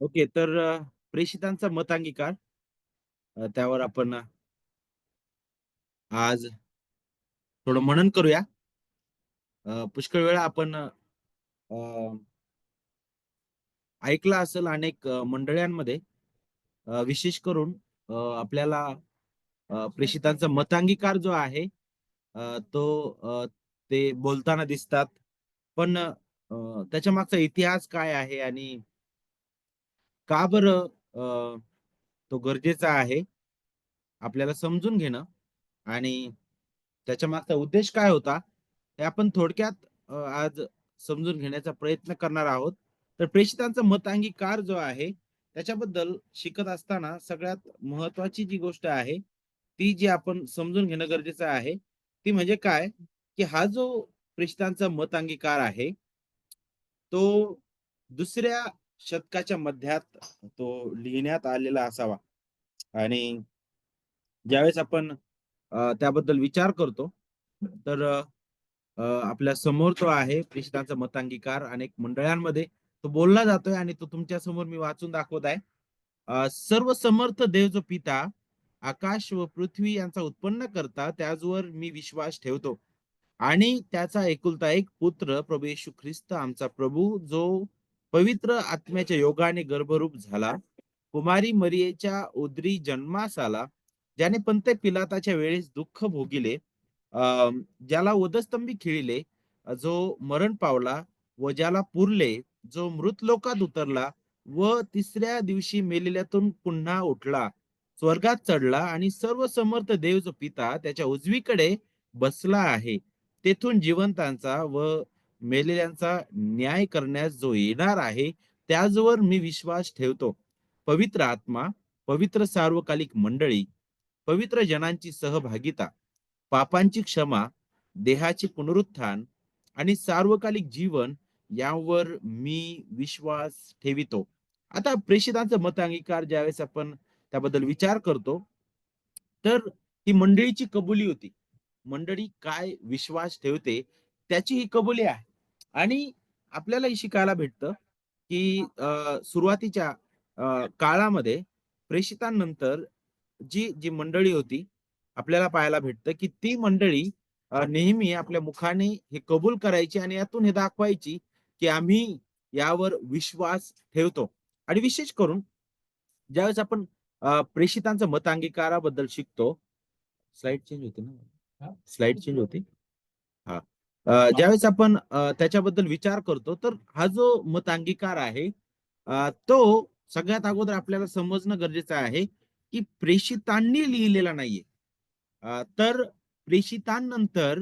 Okay. तर प्रेषितांचा मतांगीकार त्यावर आपण आज थोडं मनन करूया. पुष्कळ वेळा आपण ऐकलं असेल अनेक मंडळांमध्ये विशेष करून आपल्याला प्रेषितांचा मतांगीकार जो आहे तो ते बोलताना दिसतात. पण त्याच्या मागचा इतिहास काय आहे आणि का बरं तो गरजेचा आहे आपल्याला समजून घेणं आणि त्याच्या मागचा उद्देश काय होता, हे आपण थोडक्यात आज समजून घेण्याचा प्रयत्न करणार आहोत. तर प्रेषितांचा मतांगीकार जो आहे, त्याच्याबद्दल शिकत असताना सगळ्यात महत्त्वाची जी गोष्ट आहे, ती जी आपण समजून घेणं गरजेचं आहे, ती म्हणजे काय, की हा जो प्रेषितांचा मतांगीकार आहे, तो दुसऱ्या शतकाच्या मध्यात तो लिहिण्यात आलेला असावा आणि ज्यावेळेस आपण त्याबद्दल विचार करतो, तर आपल्या समोर तो आहे प्रेषितांचा मतांगीकार अनेक मंडळांमध्ये तो बोलला जातोय आणि तो तुमच्या समोर मी वाचून दाखवत आहे. सर्व समर्थ देव जो पिता, आकाश व पृथ्वी यांचा उत्पन्न करता, त्याचवर मी विश्वास ठेवतो. आणि त्याचा एकुलता एक पुत्र प्रभू येशू ख्रिस्त आमचा प्रभू, जो पवित्र आत्म्याच्या योगाने गर्भरूप झाला, कुमारी मरियेच्या उदरी जन्मास आला, ज्याने पंत पिलाताच्या वेळेस दुःख भोगिले, अ, ज्याला वधस्तंभी खिळले, जो मरण पावला व ज्याला पुरले, जो मृत लोकात उतरला व तिसऱ्या दिवशी मेलेल्यातून पुन्हा उठला, स्वर्गात चढला आणि सर्व समर्थ देव जो पिता त्याच्या उजवीकडे बसला आहे. तेथून जिवंतांचा व मेलेल्यांचा न्याय करण्यास जो येणार आहे, त्याचवर मी विश्वास ठेवतो. पवित्र आत्मा, पवित्र सार्वकालिक मंडळी, पवित्र जनांची सहभागिता, पापांची क्षमा, देहाचे पुनरुत्थान आणि सार्वकालिक जीवन यावर मी विश्वास ठेवितो. आता प्रेषितांचं मत अंगीकार ज्यावेळेस आपण त्याबद्दल विचार करतो, तर ही मंडळीची कबुली होती. मंडळी काय विश्वास ठेवते त्याची ही कबुली आहे. आणि आपल्याला हे शिकायला भेटतं, की सुरुवातीच्या काळामध्ये प्रेषितांनंतर जी जी मंडळी होती, आपल्याला पाहायला भेटतं, की ती मंडळी नेहमी आपल्या मुखाने हे कबूल करायची आणि यातून हे दाखवायची, की आम्ही यावर विश्वास ठेवतो. आणि विशेष करून ज्यावेळेस आपण प्रेषितांचं मतांगीकाराबद्दल शिकतो. स्लाईड चेंज होते ना? स्लाईड चेंज होते? हां. ज्यावेळेस आपण त्याच्याबद्दल विचार करतो, तर हा जो मतांगीकार आहे, तो सगळ्यात अगोदर आपल्याला समजणं गरजेचं आहे, की प्रेषितांनी लिहिलेला नाहीये. तर प्रेषितांनंतर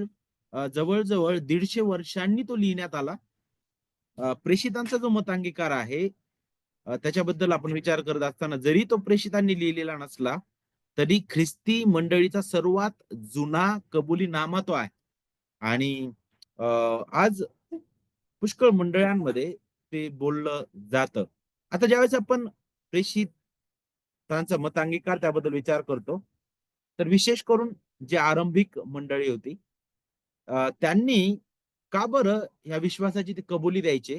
जवळ-जवळ 150 वर्षांनी तो लिहिण्यात आला. प्रेषितांचा जो मतांगीकार आहे, त्याच्याबद्दल आपण विचार करत असताना जरी तो प्रेषितांनी लिहिलेला नसला, तरी ख्रिस्ती मंडळीचा सर्वात जुना कबुलीनामा तो आहे. आणि अ, आज पुष्कळ मंडळांमध्ये ते बोललं जातं. आता ज्यावेळेस आपण प्रेषितांचा मतांगीकार त्याबद्दल विचार करतो, तर विशेष करून जी आरंभिक मंडळी होती, त्यांनी का बरं या विश्वासाची ते कबुली द्यायचे?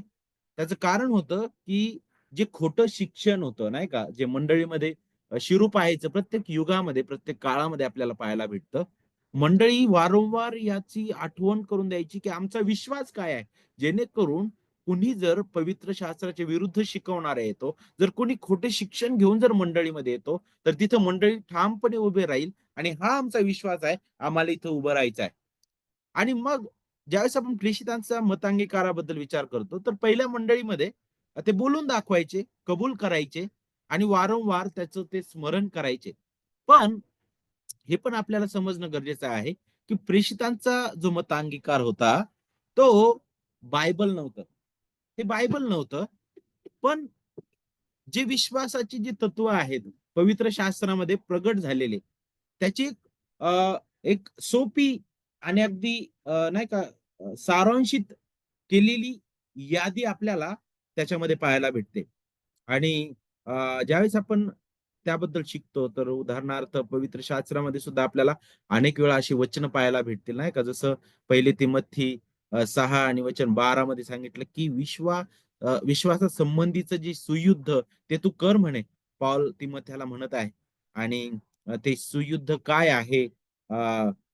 त्याचं कारण होतं, की जे खोटं शिक्षण होतं नाही का, जे मंडळीमध्ये शिरू पाहायचं प्रत्येक युगामध्ये, प्रत्येक काळामध्ये आपल्याला पाहायला भेटतं. मंडळी वारंवार याची आठवण करून द्यायची, की आमचा विश्वास काय आहे? जेणेकरून कुणी जर पवित्र शास्त्राच्या विरुद्ध शिकवणारा येतो, जर कोणी खोटे शिक्षण घेऊन जर मंडळीमध्ये येतो, तर तिथं मंडळी ठामपणे उभे राहील आणि हा आमचा विश्वास आहे, आम्हाला इथं उभं राहायचं आहे. आणि मग ज्यावेळेस आपण प्रेषितांचा मतांगीकाराबद्दल विचार करतो, तर पहिल्या मंडळीमध्ये ते बोलून दाखवायचे, कबूल करायचे आणि वारंवार त्याचं ते स्मरण करायचे. पण हे पण आपल्याला समजणं गरजेचं आहे, की प्रेषितांचा जो मतांगीकार होता, तो बायबल नव्हतं. ते बायबल नव्हतं. पण जे विश्वासाची जी तत्व आहेत, पवित्र शास्त्रामध्ये प्रगट झालेले, त्याची एक सोपी आणि अगदी नाही का सारांशित केलेली यादी आपल्याला त्याच्यामध्ये पाहायला भेटते. आणि ज्यावेळेस आपण त्याबद्दल शिकतो, तर उदाहरणार्थ पवित्र शास्त्रामध्ये सुद्धा आपल्याला अनेक वेळा अशी वचनं पाहायला भेटतील, नाही का? जसं 1 तिमोथी 6 आणि वचन 12 मध्ये सांगितलं, की विश्वासासंबंधीचं जे सुयुद्ध ते तू कर म्हणे. पौल तिमोथेला म्हणत आहे. आणि ते सुयुद्ध काय आहे?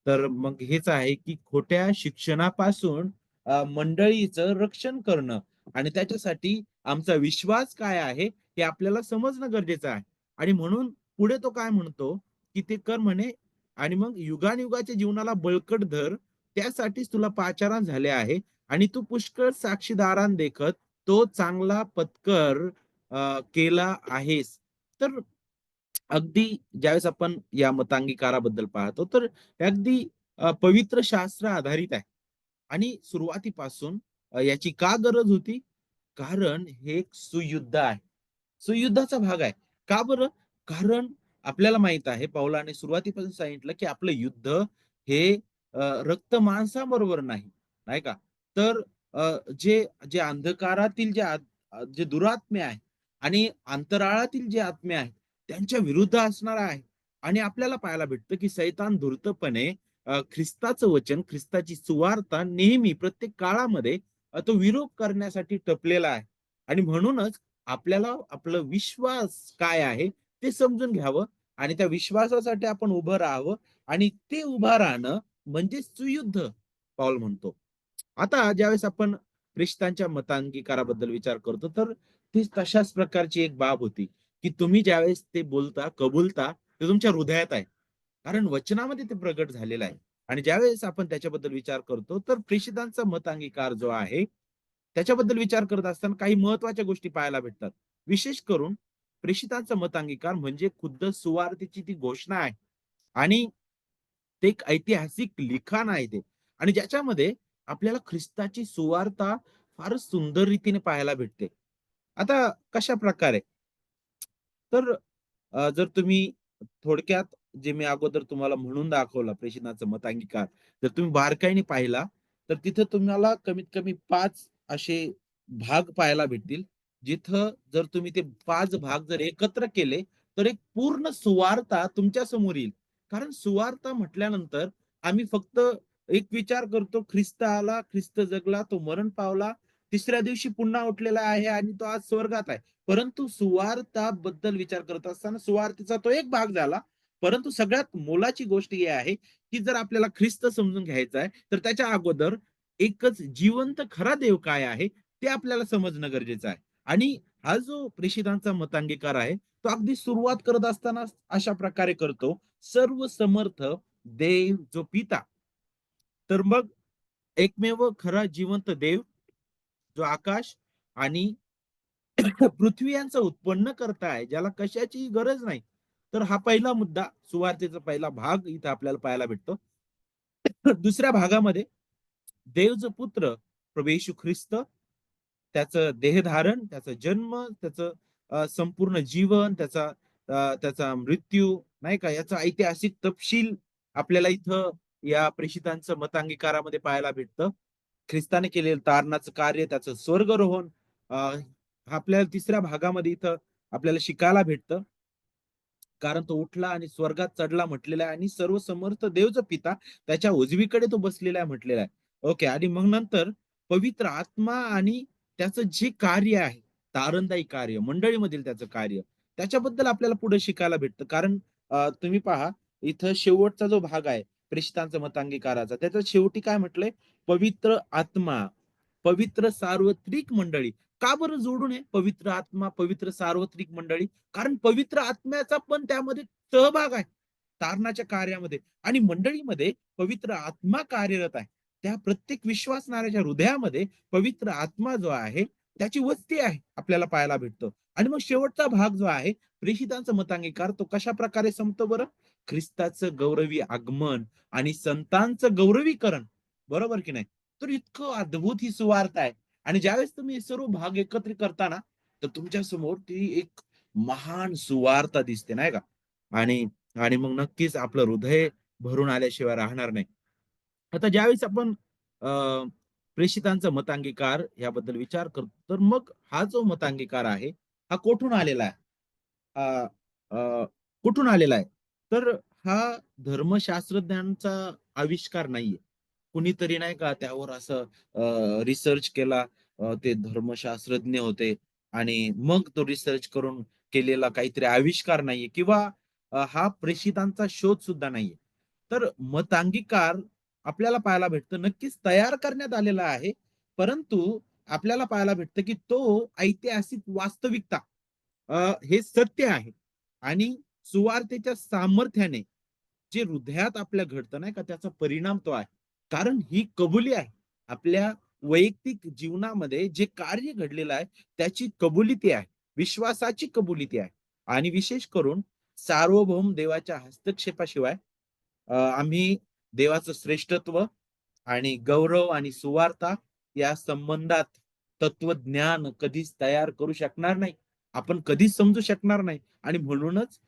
तर मग हेच आहे, की खोट्या शिक्षणापासून मंडळीचं रक्षण करणं आणि त्याच्यासाठी आमचा विश्वास काय आहे, हे आपल्याला समजणं गरजेचं आहे. आणि म्हणून पुढे तो काय म्हणतो, की ते कर म्हणे आणि मग युगानयुगाच्या जीवनाला बळकट धर, त्यासाठीच तुला पाचारण झाले आहे आणि तू पुष्कळ साक्षीदारांदेखत तो चांगला पत्कर केला आहेस. तर अगदी ज्यावेळेस आपण या मतांगीकाराबद्दल पाहतो, तर हे अगदी पवित्र शास्त्र आधारित आहे. आणि सुरुवातीपासून याची का गरज होती? कारण हे एक सुयुद्ध आहे. सुयुद्धाचा भाग आहे. का बरं? कारण आपल्याला माहीत आहे पौलाने सुरुवातीपासून सांगितलं, की आपलं युद्ध हे रक्त मांसाबरोबर नाही, नाही का? तर जे जे अंधकारातील जे दुरात्मे आहेत आणि अंतराळातील जे आत्मे आहेत, त्यांच्या विरुद्ध असणार आहे. आणि आपल्याला पाहायला भेटतं, की सैतान धूर्तपणे ख्रिस्ताचं वचन, ख्रिस्ताची सुवार्ता नेहमी प्रत्येक काळामध्ये तो विरोध करण्यासाठी टपलेला आहे. आणि म्हणूनच आपल्याला आपलं विश्वास काय आहे ते समजून घ्यावं आणि त्या विश्वासासाठी आपण उभं राहावं आणि ते उभं राहणं म्हणजे सुयुद्ध पाऊल म्हणतो. आता ज्यावेळेस आपण प्रेषितांच्या मतांगीकाराबद्दल विचार करतो, तर ती तशाच प्रकारची एक बाब होती, की तुम्ही ज्यावेळेस ते बोलता, कबुलता, ते तुमच्या हृदयात आहे. कारण वचनामध्ये ते प्रगट झालेलं आहे. आणि ज्यावेळेस आपण त्याच्याबद्दल विचार करतो, तर प्रेषितांचा मतांगीकार जो आहे, त्याच्याबद्दल विचार करत असताना काही महत्त्वाच्या गोष्टी पाहायला भेटतात. विशेष करून प्रेषितांचा मतांगीकार म्हणजे खुद्द सुवार्तेची ती घोषणा आहे. आणि ते एक ऐतिहासिक लिखाण आहे ते. आणि ज्याच्यामध्ये आपल्याला ख्रिस्ताची सुवार्ता फारच सुंदर रीतीने पाहायला भेटते. आता कशाप्रकारे? तर जर तुम्ही थोडक्यात जे मी अगोदर तुम्हाला म्हणून दाखवला प्रेषितांचा मतांगीकार, जर तुम्ही बारकाईने पाहिला, तर तिथं तुम्हाला कमीत कमी 5 असे भाग पाहायला भेटतील. जिथं जर तुम्ही ते 5 भाग जर एकत्र केले, तर एक पूर्ण सुवार्ता तुमच्या समोर येईल. कारण सुवार्ता म्हटल्यानंतर आम्ही फक्त एक विचार करतो, ख्रिस्त आला, ख्रिस्त जगला, तो मरण पावला, तिसऱ्या दिवशी पुन्हा उठलेला आहे आणि तो आज स्वर्गात आहे. परंतु सुवार्ताबद्दल विचार करत असताना सुवार्तेचा तो एक भाग झाला. परंतु सगळ्यात मोलाची गोष्ट ही आहे, की जर आपल्याला ख्रिस्त समजून घ्यायचा आहे, तर त्याच्या अगोदर एकच जिवंत खरा देव काय आहे, ते आपल्याला समजणं गरजेचं आहे. आणि हा जो प्रेषितांचा मतांगीकार आहे, तो अगदी सुरुवात करत असताना अशा प्रकारे करतो, सर्व समर्थ देव जो पिता. तर मग एकमेव खरा जिवंत देव, जो आकाश आणि पृथ्वी यांचं उत्पन्न करताय, ज्याला कशाचीही गरज नाही. तर हा पहिला मुद्दा, सुवार्तेचा पहिला भाग इथं आपल्याला पाहायला भेटतो. दुसऱ्या भागामध्ये देव जो पुत्र प्रभू येशू ख्रिस्त, त्याचं देहधारण, त्याचा जन्म, त्याचं संपूर्ण जीवन, त्याचा मृत्यू, नाही का, याचा ऐतिहासिक तपशील आपल्याला इथं या प्रेषितांचं मतांगीकारामध्ये पाहायला भेटतं. ख्रिस्ताने केलेलं तारणाचं कार्य, त्याचं स्वर्गरोहण आपल्याला तिसऱ्या भागामध्ये इथं आपल्याला शिकायला भेटतं. कारण तो उठला आणि स्वर्गात चढला म्हटलेला आहे आणि सर्व समर्थ देव जो पिता त्याच्या उजवीकडे तो बसलेला आहे म्हटलेला आहे. ओके. आणि मग नंतर पवित्र आत्मा आणि त्याचं जे कार्य आहे, तारणदायी कार्य, मंडळीमधील त्याचं कार्य, त्याच्याबद्दल आपल्याला पुढे शिकायला भेटतं. कारण तुम्ही पहा, इथं शेवटचा जो भाग आहे प्रेषितांचा मतांगीकाराचा, त्याच्यात शेवटी काय म्हटलंय? पवित्र आत्मा, पवित्र सार्वत्रिक मंडळी. का बरं जोडून आहे पवित्र आत्मा, पवित्र सार्वत्रिक मंडळी? कारण पवित्र आत्म्याचा पण त्यामध्ये सहभाग आहे, तारणाच्या कार्यामध्ये. आणि मंडळीमध्ये पवित्र आत्मा कार्यरत आहे. त्या प्रत्येक विश्वासणाऱ्याच्या हृदयामध्ये पवित्र आत्मा जो आहे, त्याची वस्ती आहे, आपल्याला पाहायला भेटतं. आणि मग शेवटचा भाग जो आहे, प्रेषितांचा मतांगीकार, तो कशाप्रकारे संपतो बरं? ख्रिस्ताचं गौरवी आगमन आणि संतांचं गौरवीकरण. बरोबर की नाही? तर इतकं अद्भुत ही सुवार्ता आहे. आणि ज्यावेळेस तुम्ही हे सर्व भाग एकत्रित करता ना, तर तुमच्या समोर ती एक महान सुवार्ता दिसते, नाही का? आणि आणि मग नक्कीच आपलं हृदय भरून आल्याशिवाय राहणार नाही. आता ज्यावेळेस आपण अ, प्रेषितांचा मतांगीकार याबद्दल विचार करतो, तर मग हा जो मतांगीकार आहे, हा कोठून आलेला आहे? अ, अ, कुठून आलेला आहे? तर हा धर्मशास्त्रज्ञांचा आविष्कार नाहीये. कुणीतरी नाही का त्यावर असं रिसर्च केला ते धर्मशास्त्रज्ञ होते आणि मग तो रिसर्च करून केलेला काहीतरी आविष्कार नाहीये किंवा हा प्रेषितांचा शोध सुद्धा नाहीये. तर मतांगीकार आपल्याला पाहायला भेटतं नक्कीच तयार करण्यात आलेला आहे. परंतु आपल्याला पाहायला भेटतं, की तो ऐतिहासिक वास्तविकता हे सत्य आहे आणि सुवार्तेच्या सामर्थ्याने जे हृदयात आपल्या घडतं नाही का, त्याचा परिणाम तो आहे. कारण ही कबुली आहे. आपल्या वैयक्तिक जीवनामध्ये जे कार्य घडलेलं आहे, त्याची कबुलिती आहे. विश्वासाची कबुलिती आहे. आणि विशेष करून सार्वभौम देवाच्या हस्तक्षेपाशिवाय आम्ही देवाचं श्रेष्ठत्व आणि गौरव आणि सुवार्ता या संबंधात तत्वज्ञान कधीच तयार करू शकणार नाही. आपण कधीच समजू शकणार नाही आणि म्हणूनच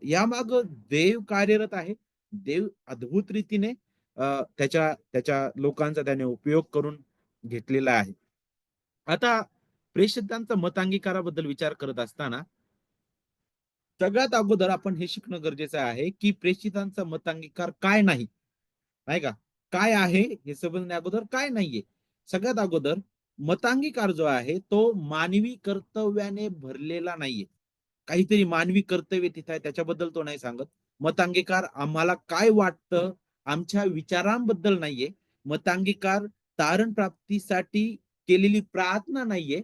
यामागे देव कार्यरत आहे. देव अद्भुत रीतीने त्याच्या त्याच्या लोकांचा त्याने उपयोग करून घेतलेला आहे. आता प्रेषितांचा मतांगीकाराबद्दल विचार करत असताना सगळ्यात अगोदर आपण हे शिकणं गरजेचं आहे, की प्रेषितांचा मतांगीकार काय नाही? नाही का? काय आहे हे समजण्या अगोदर काय नाहीये? सगळ्यात अगोदर मतांगीकार जो आहे तो मानवी कर्तव्याने भरलेला नाहीये. काहीतरी मानवी कर्तव्य तिथं आहे त्याच्याबद्दल तो नाही सांगत. मतांगीकार आम्हाला काय वाटतं, आमच्या विचारांबद्दल नाहीये. मतांगीकार तारण प्राप्तीसाठी केलेली प्रार्थना नाहीये.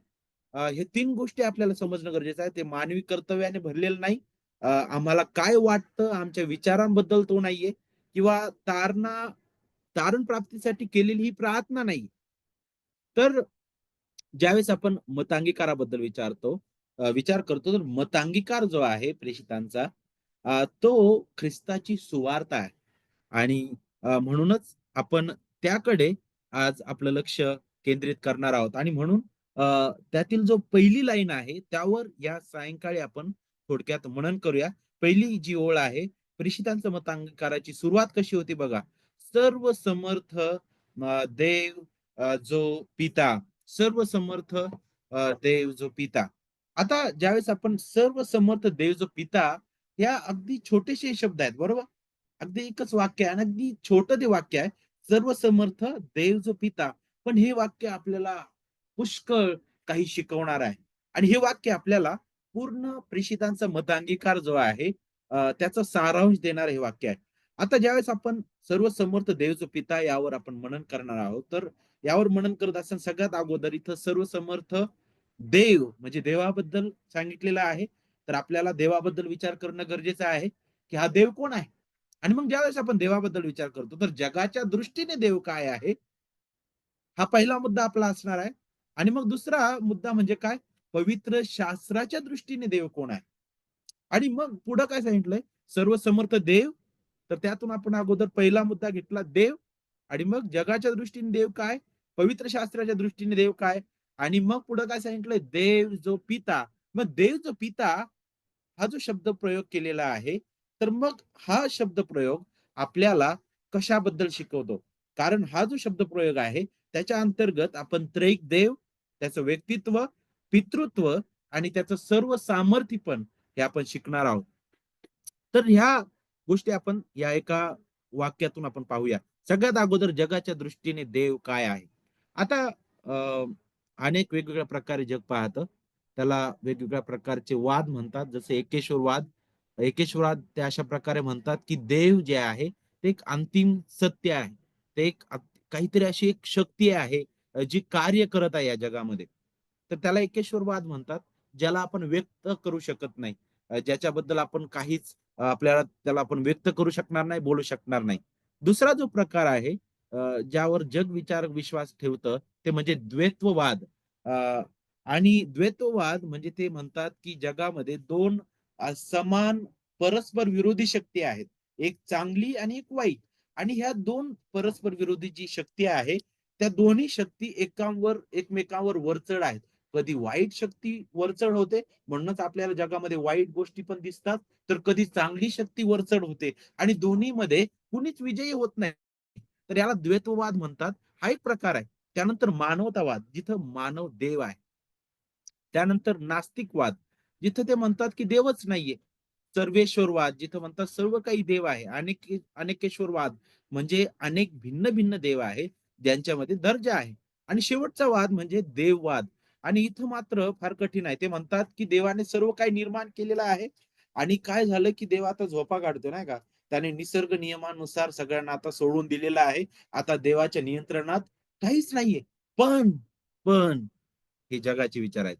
हे 3 गोष्टी आपल्याला समजणं गरजेचं आहे. ते मानवी कर्तव्याने भरलेलं नाही. आम्हाला काय वाटतं, आमच्या विचारांबद्दल तो नाहीये किंवा तारण प्राप्तीसाठी केलेली ही प्रार्थना नाही. तर ज्यावेळेस आपण मतांगीकाराबद्दल विचार करतो, तर मतांगीकार जो आहे प्रेषितांचा तो ख्रिस्ताची सुवार्ता आहे. आणि म्हणूनच आपण त्याकडे आज आपलं लक्ष केंद्रित करणार आहोत आणि म्हणून त्यातील जो पहिली लाईन आहे, त्यावर या सायंकाळी आपण थोडक्यात मनन करूया. पहिली जी ओळ आहे, प्रेषितांचं मतांगीकाराची सुरुवात कशी होती बघा. सर्व समर्थ देव जो पिता, सर्व समर्थ देव जो पिता. आता ज्यावेळेस आपण सर्व समर्थ देव जो पिता, या अगदी छोटेसे शब्द आहेत, बरोबर? अगदी एकच वाक्य आहे आणि अगदी छोटं ते वाक्य आहे. सर्व समर्थ देव जो पिता. पण हे वाक्य आपल्याला पुष्कळ काही शिकवणार आहे. आणि हे वाक्य आपल्याला पूर्ण प्रेषितांचा मतांगीकार जो आहे त्याचा सारांश देणारं हे वाक्य आहे. आता ज्यावेळेस आपण सर्व समर्थ देव जो पिता यावर आपण मनन करणार आहोत, तर यावर मनन करत असताना सगळ्यात अगोदर इथं सर्व समर्थ देव म्हणजे देवाबद्दल सांगितलेलं आहे. तर आपल्याला देवाबद्दल विचार करणं गरजेचं आहे, की हा देव कोण आहे? आणि मग ज्यावेळेस आपण देवाबद्दल विचार करतो, तर जगाच्या दृष्टीने देव काय आहे? हा पहिला मुद्दा आपला असणार आहे. आणि मग दुसरा मुद्दा म्हणजे काय? पवित्र शास्त्राच्या दृष्टीने देव कोण आहे? आणि मग पुढं काय सांगितलंय? सर्वसमर्थ देव. तर त्यातून आपण अगोदर पहिला मुद्दा घेतला देव आणि मग जगाच्या दृष्टीने देव काय? पवित्र शास्त्राच्या दृष्टीने देव काय? आणि मग पुढं काय सांगितलंय? देव जो पिता. मग देव जो पिता हा जो शब्दप्रयोग केलेला आहे, तर मग हा शब्दप्रयोग आपल्याला कशाबद्दल शिकवतो? कारण हा जो शब्दप्रयोग आहे, त्याच्या अंतर्गत आपण त्रैक देव, त्याचं व्यक्तित्व, पितृत्व आणि त्याचं सर्व सामर्थ्यपण हे आपण शिकणार आहोत. तर ह्या गोष्टी आपण या एका वाक्यातून आपण पाहूया. सगळ्यात अगोदर जगाच्या दृष्टीने देव काय आहे? आता अनेक वेगवेगळ्या प्रकारे जग पाहतं. त्याला वेगवेगळ्या प्रकारचे वाद म्हणतात. जसे एकेश्वरवाद. एकेश्वरवाद ते अशा प्रकारे म्हणतात, की देव जे आहे, ते एक अंतिम सत्य आहे. ते एक काहीतरी अशी एक शक्ती आहे, जी कार्य करत आहे या जगामध्ये. तर त्याला एकेश्वरवाद म्हणतात. ज्याला आपण व्यक्त करू शकत नाही. ज्याच्याबद्दल आपण काहीच आपल्याला त्याला आपण व्यक्त करू शकणार नाही, बोलू शकणार नाही. दुसरा जो प्रकार आहे ज्यावर जग विश्वास ठेवतं, ते म्हणजे द्वैत्ववाद. आणि द्वैत्ववाद म्हणजे ते म्हणतात, की जगामध्ये 2 समान परस्पर विरोधी शक्ती आहेत. एक चांगली आणि एक वाईट. आणि ह्या 2 परस्पर विरोधी जी शक्ती आहे, त्या दोन्ही शक्ती एकमेकांवर वरचढ आहेत. कधी वाईट शक्ती वरचढ होते, म्हणूनच आपल्याला जगामध्ये वाईट गोष्टी पण दिसतात, तर कधी चांगली शक्ती वरचढ होते आणि दोन्हीमध्ये कुणीच विजयी होत नाही. तर याला द्वैतवाद म्हणतात. हा एक प्रकार आहे. त्यानंतर मानवतावाद, जिथं मानव देव आहे. त्यानंतर नास्तिकवाद, जिथं ते म्हणतात की देवच नाहीये. सर्वेश्वरवाद, जिथं म्हणतात सर्व काही देव आहे. अनेकेश्वरवाद म्हणजे अनेक भिन्न-भिन्न देव आहेत, ज्यांच्यामध्ये दर्जा आहे. आणि शेवटचा वाद म्हणजे देववाद. आणि इथं मात्र फार कठीण आहे. ते म्हणतात, की देवाने सर्व काही निर्माण केलेलं आहे आणि काय झालं, की देव आता झोपा काढतो नाही का? त्याने निसर्ग नियमानुसार सगळ्यांना आता सोडून दिलेलं आहे. आता देवाच्या नियंत्रणात काहीच नाहीये. पण हे जगाचे विचार आहेत.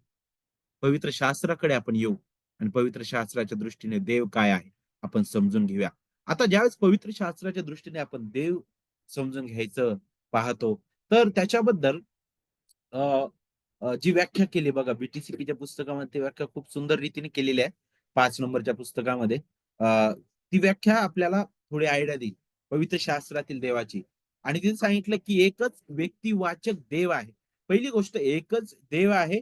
पवित्र शास्त्राकडे आपण येऊ आणि पवित्र शास्त्राच्या दृष्टीने देव काय आहे आपण समजून घेऊया. आता ज्यावेळेस पवित्र शास्त्राच्या दृष्टीने आपण देव समजून घ्यायचं पाहतो, तर त्याच्याबद्दल अ, जी व्याख्या केली बघा BTCPच्या पुस्तकामध्ये ती व्याख्या खूप सुंदर रीतीने केलेली आहे. 5 नंबरच्या पुस्तकामध्ये. ती व्याख्या आपल्याला थोडी आयडिया देईल पवित्र शास्त्रातील देवाची. आणि तिथे सांगितलं, की एकच व्यक्तिवाचक देव आहे. पहिली गोष्ट एकच देव आहे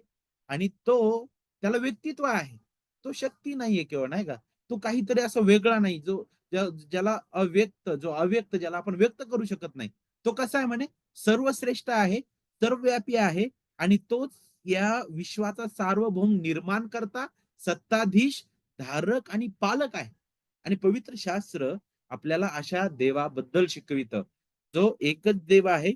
आणि त्याला व्यक्तित्व आहे. तो शक्ती नाहीये केवळ नाही का? तो काहीतरी असा वेगळा नाही जो जो अव्यक्त ज्याला आपण व्यक्त करू शकत नाही. तो कसा आहे म्हणे सर्वश्रेष्ठ आहे, सर्वव्यापी आहे आणि तोच या विश्वाचा सार्वभौम निर्माणकर्ता, सत्ताधीश, धारक आणि पालक आहे. आणि पवित्र शास्त्र आपल्याला अशा देवाबद्दल शिकवितं. जो एकच देव आहे,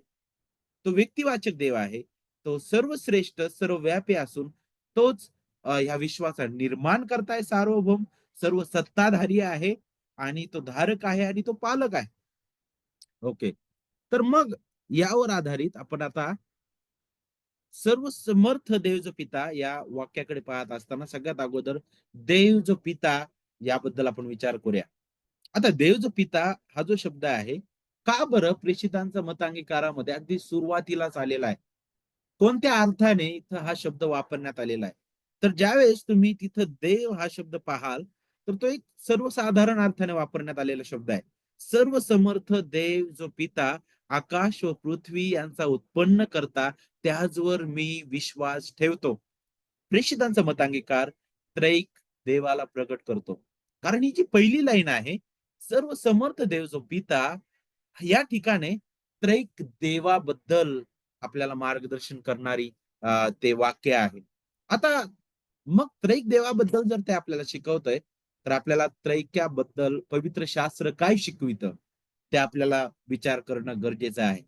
तो व्यक्तिवाचक देव आहे. तो सर्वश्रेष्ठ, सर्वव्यापी असून तोच ह्या विश्वाचा निर्माणकर्ता आहे सार्वभौम, सर्व सत्ताधारी आहे आणि तो धारक आहे आणि तो पालक आहे. ओके. तर मग यावर आधारित आपण आता सर्व समर्थ देव जो पिता या वाक्याकडे पाहत असताना सगळ्यात अगोदर देव जो पिता याबद्दल आपण विचार करूया. आता देव जो पिता हा जो शब्द आहे, का बरं प्रेषितांच्या मतांगीकारामध्ये अगदी सुरुवातीलाच आलेला आहे? कोणत्या अर्थाने इथं हा शब्द वापरण्यात आलेला आहे? तर ज्यावेळेस तुम्ही तिथं देव हा शब्द पाहाल, तर तो एक सर्वसाधारण अर्थाने वापरण्यात आलेला शब्द आहे. सर्व समर्थ देव जो पिता आकाश व पृथ्वी यांचा उत्पन्न करता त्याचवर मी विश्वास ठेवतो. प्रेषितांचा मतांगीकार त्रैक देवाला प्रकट करतो. कारण ही जी पहिली लाईन आहे, सर्व समर्थ देव जो पिता या ठिकाणी त्रैक देवाबद्दल आपल्याला मार्गदर्शन करणारी ते वाक्य आहे. आता मग त्रैक देवाबद्दल जर ते आपल्याला शिकवतंय, तर आपल्याला त्रैक्याबद्दल पवित्र शास्त्र काय शिकवितं? ते आपल्याला विचार करणं गरजेचं आहे.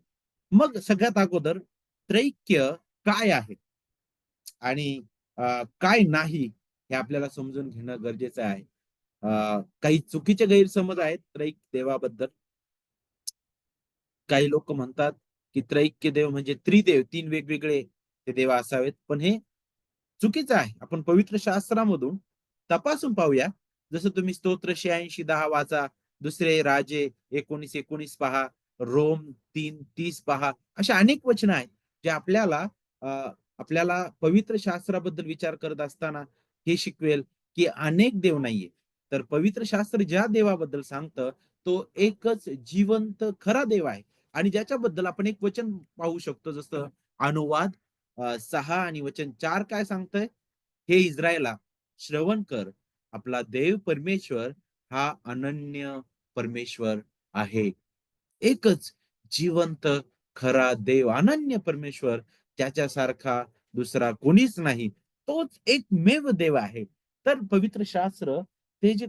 मग सगळ्यात अगोदर त्रैक्य काय आहे? आणि काय नाही हे आपल्याला समजून घेणं गरजेचं आहे. काही चुकीचे गैरसमज आहेत त्रैक देवाबद्दल. काही लोक म्हणतात, की त्रैक्य देव म्हणजे त्रिदेव, 3 वेगवेगळे ते देव असावेत. पण हे चुकीचं आहे. आपण पवित्र शास्त्रामधून तपासून पाहूया. जसं तुम्ही स्तोत्र 86:10 वाचा, दुसरे राजे 19:19 पहा, रोम 3:30 पहा. अशा अनेक वचनं आहेत, जे अ, आपल्याला पवित्र शास्त्राबद्दल विचार करत असताना हे शिकवेल, की अनेक देव नाहीये. तर पवित्र शास्त्र ज्या देवाबद्दल सांगतं, तो एकच जिवंत खरा देव आहे. आणि ज्याच्याबद्दल आपण एक वचन पाहू शकतो, जसं अनुवाद 6 आणि वचन 4 काय सांगतंय? हे इस्रायला श्रवण कर. आपला देव परमेश्वर हा अनन्य परमेश्वर आहे. एकच जिवंत खरा देव, अनन्य परमेश्वर त्याच्यासारखा दुसरा कोणीच नाही. तोच एकमेव देव आहे. तर पवित्र शास्त्र ते जे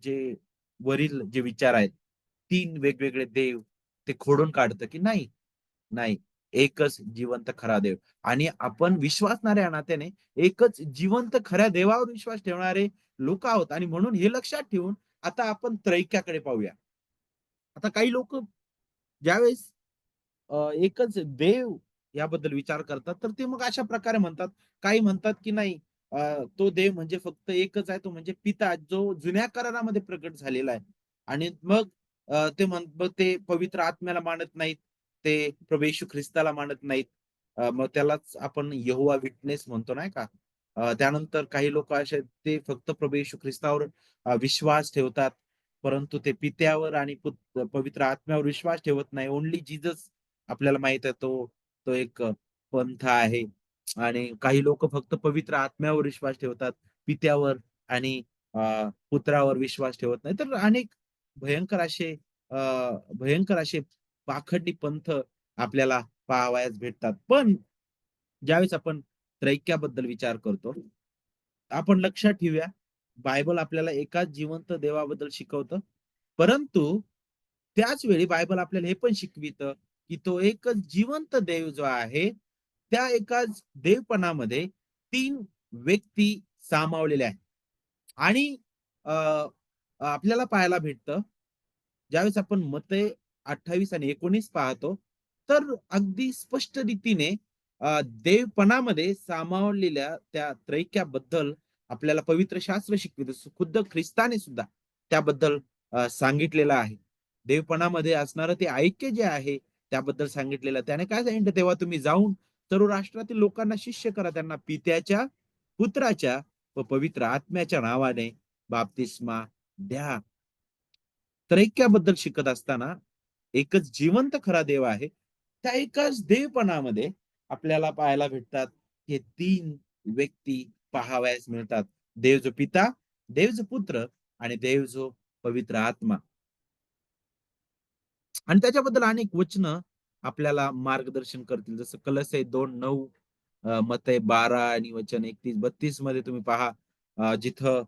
जे वरील जे विचार आहेत, 3 वेगवेगळे देव ते खोडून काढतं, की नाही, नाही. एकच जिवंत खरा देव आणि आपण विश्वासणाऱ्या नात्याने एकच जिवंत खऱ्या देवावर विश्वास ठेवणारे लोक आहोत आणि म्हणून हे लक्षात ठेवून आता आपण त्रैक्याकडे पाहूया. आता काही लोक ज्यावेळेस एकच देव याबद्दल विचार करतात, तर ते मग अशा प्रकारे म्हणतात. काही म्हणतात, की नाही तो देव म्हणजे फक्त एकच आहे, तो म्हणजे पिता, जो जुन्या करारामध्ये प्रकट झालेला आहे. आणि मग मग ते पवित्र आत्म्याला मानत नाहीत. ते प्रभू येशू ख्रिस्ताला मानत नाहीत. मग त्यालाच आपण यहोवा विटनेस म्हणतो नाही का? त्यानंतर काही लोकं असे आहेत, ते फक्त प्रभू येशू ख्रिस्तावर विश्वास ठेवतात. परंतु ते पित्यावर आणि पवित्र आत्म्यावर विश्वास ठेवत नाही. ओन्ली जीसस आपल्याला माहित आहे तो एक पंथ आहे. आणि काही लोकं फक्त पवित्र आत्म्यावर विश्वास ठेवतात, पित्यावर आणि पुत्रावर विश्वास ठेवत नाही. तर अनेक भयंकर असे अ, भयंकर असे पाखंडी पंथ आपल्याला पाहावयास भेटतात. पण ज्यावेळेस आपण त्रैक्याबद्दल विचार करतो, आपण लक्षात ठेवूया, बायबल आपल्याला एकाच जिवंत देवाबद्दल शिकवतं. परंतु त्याच वेळी बायबल आपल्याला हे पण शिकवितं, की तो एकच जिवंत देव जो आहे, त्या एकाच देवपणामध्ये 3 व्यक्ती सामावलेल्या आहेत. आणि अ, आपल्याला पाहायला भेटतं, ज्यावेळेस आपण मते 28 आणि 19 पाहतो, तर अगदी स्पष्ट रीतीने देवपणामध्ये सामावलेल्या त्या त्रैक्याबद्दल आपल्याला पवित्र शास्त्र शिकवितं. खुद्द ख्रिस्ताने सुद्धा त्याबद्दल सांगितलेलं आहे. देवपणामध्ये असणारं ते ऐक्य जे आहे, त्याबद्दल सांगितलेलं. त्याने काय सांगितलं, तेव्हा तुम्ही जाऊन सर्व राष्ट्रातील लोकांना शिष्य करा. त्यांना पित्याच्या, पुत्राच्या व पवित्र आत्म्याच्या नावाने बाप्तिस्मा द्या. त्रैक्याबद्दल शिकत असताना एकच जिवंत खरा देव आहे. त्या एकाच देवपणामध्ये आपल्याला पाहायला भेटतात, हे 3 व्यक्ती पाहावयास मिळतात. देव जो पिता, देव जो पुत्र आणि देव जो पवित्र आत्मा. आणि त्याच्याबद्दल अनेक वचनं आपल्याला मार्गदर्शन करतील. जसं कलोसे 2:9, मत्ते 12 आणि वचन 31-32 मध्ये तुम्ही पहा, जिथं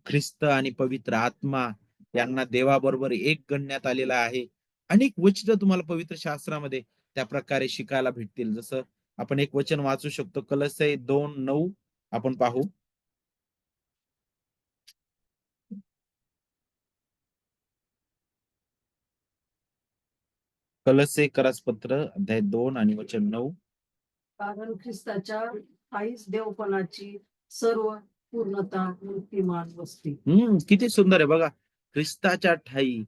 ख्रिस्त आणि पवित्र आत्मा यांना देवाबरोबर एक गणण्यात आलेलं आहे. अनेक वचनं तुम्हाला पवित्र शास्त्रामध्ये त्या प्रकारे शिकायला भेटतील. जसं आपण एक वचन वाचू शकतो. कलोसे 2:9 आपण पाहू. कलोसे करासपत्र अध्याय 2 आणि वचन 9. कारण ख्रिस्ताच्या ठायीस देवपणाची सर्व पूर्णता मूर्तिमान बसते. किती सुंदर आहे बघा. ख्रिस्ताच्या ठायी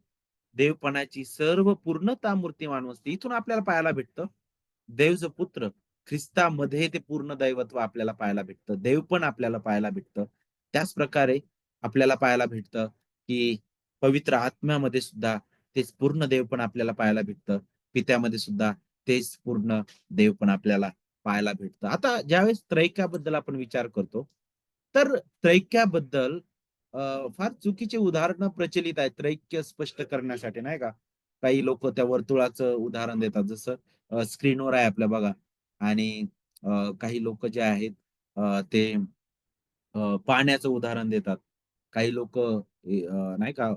देवपणाची सर्व पूर्णता मूर्तिमान वसते. इथून आपल्याला पाहायला भेटतं, देव जो पुत्र ख्रिस्तामध्ये ते पूर्ण दैवत्व आपल्याला पाहायला भेटतं. देवपण आपल्याला पाहायला भेटतं. त्याच प्रकारे आपल्याला पाहायला भेटतं, की पवित्र आत्म्यामध्ये सुद्धा तेच पूर्ण देवपण आपल्याला पाहायला भेटतं. पित्यामध्ये सुद्धा तेच पूर्ण देवपण आपल्याला पाहायला भेटतं. आता ज्यावेळेस त्रैक्याबद्दल आपण विचार करतो, तर त्रैक्याबद्दल फार चुकीचे उदाहरणं प्रचलित आहेत त्रैक्य स्पष्ट करण्यासाठी, नाही का? काही लोकं त्या वर्तुळाचं उदाहरण देतात. जसं स्क्रीनवर आहे आपल्या बघा. आणि काही लोकं जे आहेत, ते पाण्याचं उदाहरण देतात. काही लोकं नाही का,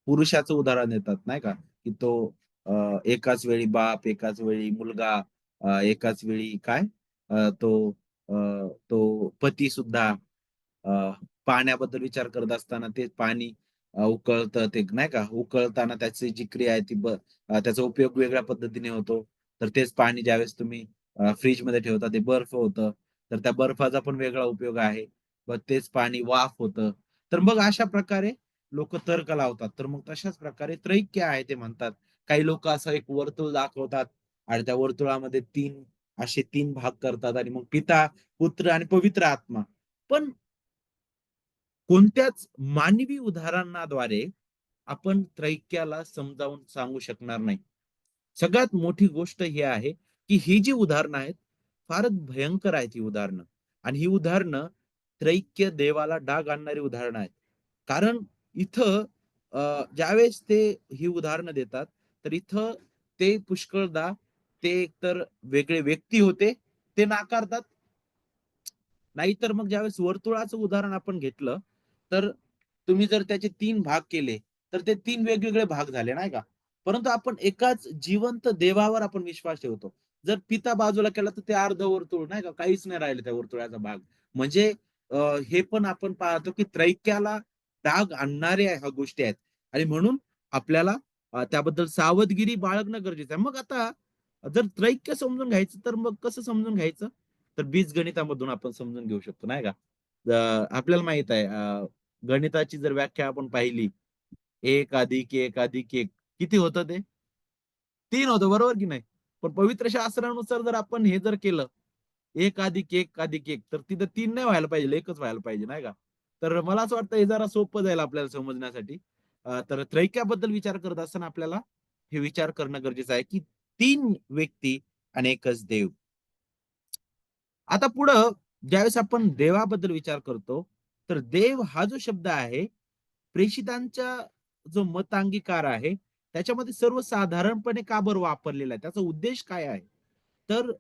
पुरुषाचं उदाहरण देतात, नाही का? की तो एकाच वेळी बाप, एकाच वेळी मुलगा, एकाच वेळी काय, तो अ, तो पती सुद्धा अ, पाण्याबद्दल विचार करत असताना ते पाणी उकळतं, ते नाही का, उकळताना त्याची जी क्रिया आहे ती त्याचा उपयोग वेगळ्या पद्धतीने होतो. तर तेच पाणी ज्यावेळेस तुम्ही फ्रिजमध्ये ठेवता ते बर्फ होतं. तर त्या बर्फाचा पण वेगळा उपयोग आहे. मग तेच पाणी वाफ होतं. तर मग अशा प्रकारे लोकं तर्क लावतात. तर मग तशाच प्रकारे त्रैक्य आहे ते म्हणतात. काही लोकं असं एक वर्तुळ दाखवतात आणि त्या वर्तुळामध्ये 3 असे 3 भाग करतात आणि मग पिता, पुत्र आणि पवित्र आत्मा. पण कोणत्याच मानवी उदाहरणाद्वारे आपण त्रैक्याला समजावून सांगू शकणार नाही. सगळ्यात मोठी गोष्ट ही आहे, की ही जी उदाहरणं आहेत, फारच भयंकर आहेत ही उदाहरणं. आणि ही उदाहरणं त्रैक्य देवाला डाग आणणारी उदाहरणं आहेत. कारण इथं ज्यावेळेस ते ही उदाहरणं देतात, तर इथं ते पुष्कळदा ते एकतर वेगळे व्यक्ती होते, ते नाकारतात. नाहीतर मग ज्यावेळेस वर्तुळाचं उदाहरण आपण घेतलं, तर तुम्ही जर त्याचे 3 भाग केले, तर ते 3 वेगवेगळे भाग झाले, नाही का? परंतु आपण एकाच जिवंत देवावर आपण विश्वास ठेवतो. जर पिता बाजूला केला, तर ते अर्धवर्तुळ, नाही का? काहीच नाही राहिलं त्या वर्तुळाचा भाग. म्हणजे अ, हे पण आपण पाहतो, की त्रैक्याला डाग आणणाऱ्या ह्या गोष्टी आहेत आणि म्हणून आपल्याला त्याबद्दल सावधगिरी बाळगणं गरजेचं आहे. मग आता जर त्रैक्य समजून घ्यायचं, तर मग कसं समजून घ्यायचं? तर बीजगणितामधून आपण समजून घेऊ शकतो, नाही का? आपल्याला माहित आहे, गणिताची जर व्याख्या आपण पाहिली, 1 अधिक 1 अधिक 1 किती होतं ते? 3 होतं, बरोबर की नाही? पण पवित्र शास्त्रानुसार जर आपण हे जर केलं, 1 अधिक 1 अधिक 1, तर तिथं 3 नाही व्हायला पाहिजे, 1च व्हायला पाहिजे, नाही का? तर मला असं वाटतं हे जरा सोपं जाईल आपल्याला समजण्यासाठी. तर त्रैक्याबद्दल विचार करत असताना आपल्याला हे विचार करणं गरजेचं आहे, की 3 व्यक्ती आणि एकच देव. आता पुढं ज्यावेळेस आपण देवाबद्दल विचार करतो, तर देव हा जो शब्द आहे, प्रेषितांचा जो मतांगीकार आहे, त्याच्यामध्ये सर्वसाधारणपणे का बरं वापरलेला आहे? त्याचा उद्देश काय आहे? तर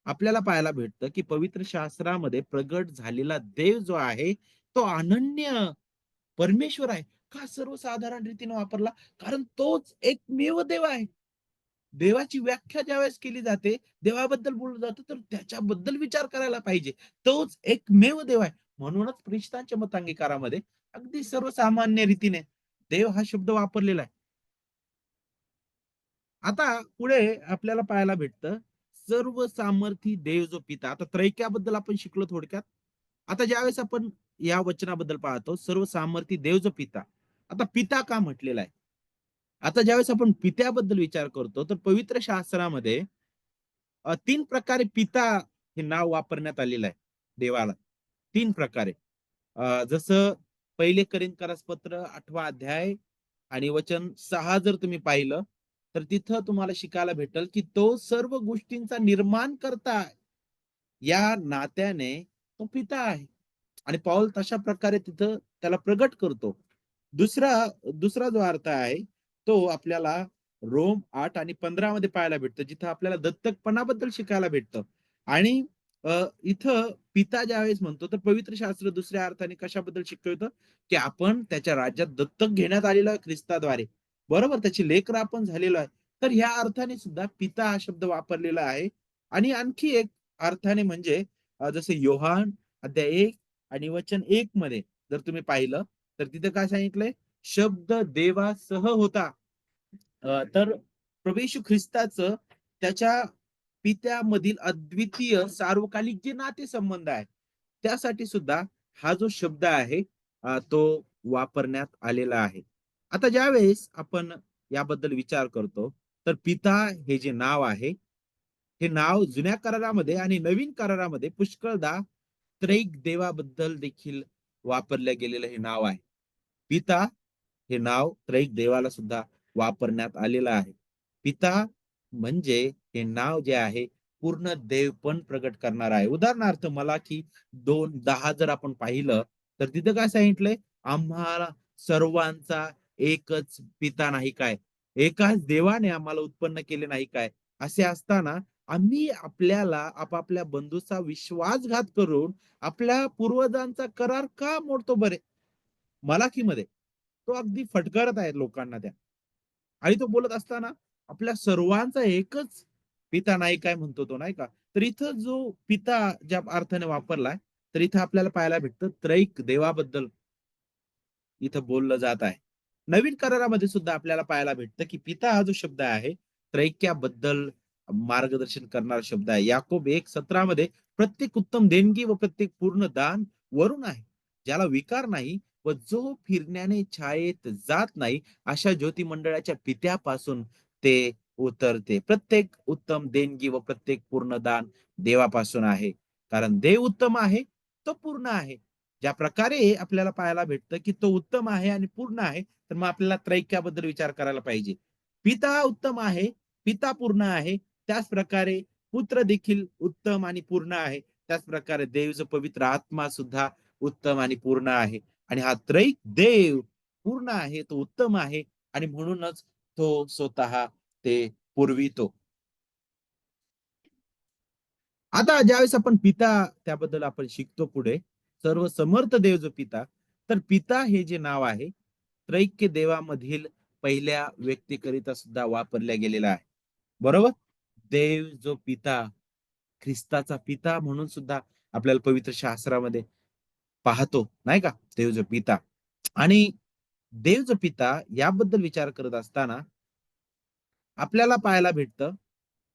आपल्याला पाहायला भेटतं, की पवित्र शास्त्रामध्ये प्रगट झालेला देव जो आहे, तो अनन्य परमेश्वर आहे. का सर्वसाधारण रीतीने वापरला? कारण तोच एकमेव देव आहे. देवाची व्याख्या ज्यावेळेस केली जाते, देवाबद्दल बोललं जातं, तर त्याच्याबद्दल विचार करायला पाहिजे. तोच एकमेव देव आहे. म्हणूनच प्रेषितांच्या मतांगीकारामध्ये अगदी सर्वसामान्य रीतीने देव हा शब्द वापरलेला आहे. आता पुढे आपल्याला पाहायला भेटतं, सर्व सामर्थी देव जो पिता. आता त्रैक्याबद्दल आपण शिकलो थोडक्यात. आता ज्यावेळेस आपण या वचनाबद्दल पाहतो, सर्व सामर्थी देव जो पिता. आता पिता का म्हटलेला आहे? आता ज्यावेळेस आपण पित्याबद्दल विचार करतो, तर पवित्र शास्त्रामध्ये 3 प्रकारे पिता हे नाव वापरण्यात आलेलं आहे देवाला. 3 प्रकारे. जसं 1 कोरिंथीय पत्र 8 अध्याय आणि वचन 6 जर तुम्ही पाहिलं, तर तिथं तुम्हाला शिकायला भेटेल, की तो सर्व गोष्टींचा निर्माण करता आहे. या नात्याने तो पिता आहे. आणि पौल तशा प्रकारे तिथं त्याला प्रगट करतो. दुसरा दुसरा जो अर्थ आहे, तो आपल्याला रोम 8 आणि 15 मध्ये पाहायला भेटतं, जिथं आपल्याला दत्तकपणाबद्दल शिकायला भेटतं. आणि इथं पिता ज्यावेळेस म्हणतो, तर पवित्र शास्त्र दुसऱ्या अर्थाने कशाबद्दल शिकवतं, की आपण त्याच्या राज्यात दत्तक घेण्यात आलेलो आहे ख्रिस्ताद्वारे. बरोबर? त्याची लेकरं आपण झालेलो आहे. तर ह्या अर्थाने सुद्धा पिता हा शब्द वापरलेला आहे. आणि आणखी एक अर्थाने म्हणजे जसं योहान अध्याय 1 आणि वचन 1 मध्ये जर तुम्ही पाहिलं, तर तिथे काय सांगितलंय? शब्द देवासह होता. तर प्रभू येशू ख्रिस्ताचं त्याच्या पित्यामधील अद्वितीय सार्वकालिक जे नातेसंबंध आहे, त्यासाठी सुद्धा हा जो शब्द आहे तो वापरण्यात आलेला आहे. आता ज्यावेळेस आपण याबद्दल विचार करतो, तर पिता हे जे नाव आहे, हे नाव जुन्या करारामध्ये आणि नवीन करारामध्ये पुष्कळदा त्रैक देवाबद्दल देखील वापरलं गेलेलं हे नाव आहे. पिता हे नाव त्रैक देवाला सुद्धा वापरण्यात आलेलं आहे. पिता म्हणजे हे नाव जे आहे पूर्ण देवपण प्रगट करणार आहे. उदाहरणार्थ मलाकी 2:10 जर आपण पाहिलं, तर तिथं काय सांगितलंय? आम्हाला सर्वांचा एकच पिता नाही काय? एकाच देवाने आम्हाला उत्पन्न केले नाही काय? असे असताना आम्ही आपल्याला आपापल्या बंधूचा विश्वासघात करून आपल्या पूर्वजांचा करार का मोडतो बरे? मलाकीमध्ये तो अगदी फटकारत आहे लोकांना त्या. आणि तो बोलत असताना आपल्या सर्वांचा एकच पिता नाही काय म्हणतो तो, नाही का? तर इथं जो पिता ज्या अर्थाने वापरलाय, तर इथं आपल्याला पाहायला भेटतं त्रैक देवाबद्दल इथं बोललं जात आहे. नवीन करारामध्ये सुद्धा आपल्याला पाहायला भेटतं, की पिता हा जो शब्द आहे, त्रैक्याबद्दल मार्गदर्शन करणारा शब्द आहे. याकोब 1:17 मध्ये प्रत्येक उत्तम देणगी व प्रत्येक पूर्ण दान वरून आहे, ज्याला विकार नाही व जो फिरण्याने छायेत जात नाही, अशा ज्योती मंडळाच्या पित्यापासून ते उतरते. प्रत्येक उत्तम देणगी व प्रत्येक पूर्ण दान देवापासून आहे. कारण देव उत्तम आहे, तो पूर्ण आहे. ज्या प्रकारे आपल्याला पाहायला भेटतं, की तो उत्तम आहे आणि पूर्ण आहे, तर मग आपल्याला त्रैक्याबद्दल विचार करायला पाहिजे. पिता उत्तम आहे, पिता पूर्ण आहे. त्याच प्रकारे पुत्र देखील उत्तम आणि पूर्ण आहे. त्याच प्रकारे देव जो पवित्र आत्मा सुद्धा उत्तम आणि पूर्ण आहे. आणि हा त्रैक देव पूर्ण आहे, तो उत्तम आहे आणि म्हणूनच तो स्वतः ते पुरवितो. आता ज्यावेळेस आपण पिता त्याबद्दल आपण शिकतो पुढे, सर्व समर्थ देव जो पिता, तर पिता हे जे नाव आहे, त्रैक्य देवामधील पहिल्या व्यक्तीकरिता सुद्धा वापरल्या गेलेला आहे. बरोबर? देव जो पिता, ख्रिस्ताचा पिता म्हणून सुद्धा आपल्याला पवित्र शास्त्रामध्ये पाहतो, नाही का? देव जो पिता. आणि देव जो पिता याबद्दल विचार करत असताना आपल्याला पाहायला भेटतं,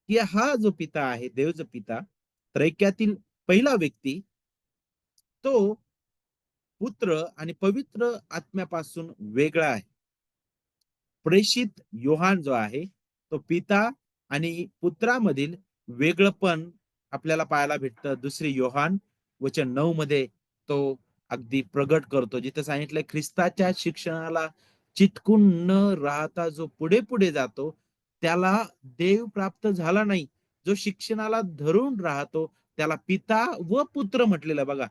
की हा जो पिता आहे, देव जो पिता, त्रैक्यातील पहिला व्यक्ती, तो पुत्र आणि पवित्र आत्म्यापासून वेगळा आहे. प्रेषित योहान जो आहे, तो पिता आणि पुत्रामधील वेगळंपण आपल्याला पाहायला भेटतं. दुसरी योहान वचन 9 मध्ये तो अगदी प्रगट करतो. जिथे सांगितलंय ख्रिस्ताच्या शिक्षणाला चिटकून न राहता जो पुढे-पुढे जातो, त्याला देव प्राप्त झाला नाही. जो शिक्षणाला धरून राहतो, त्याला पिता व पुत्र म्हटलेलं बघा.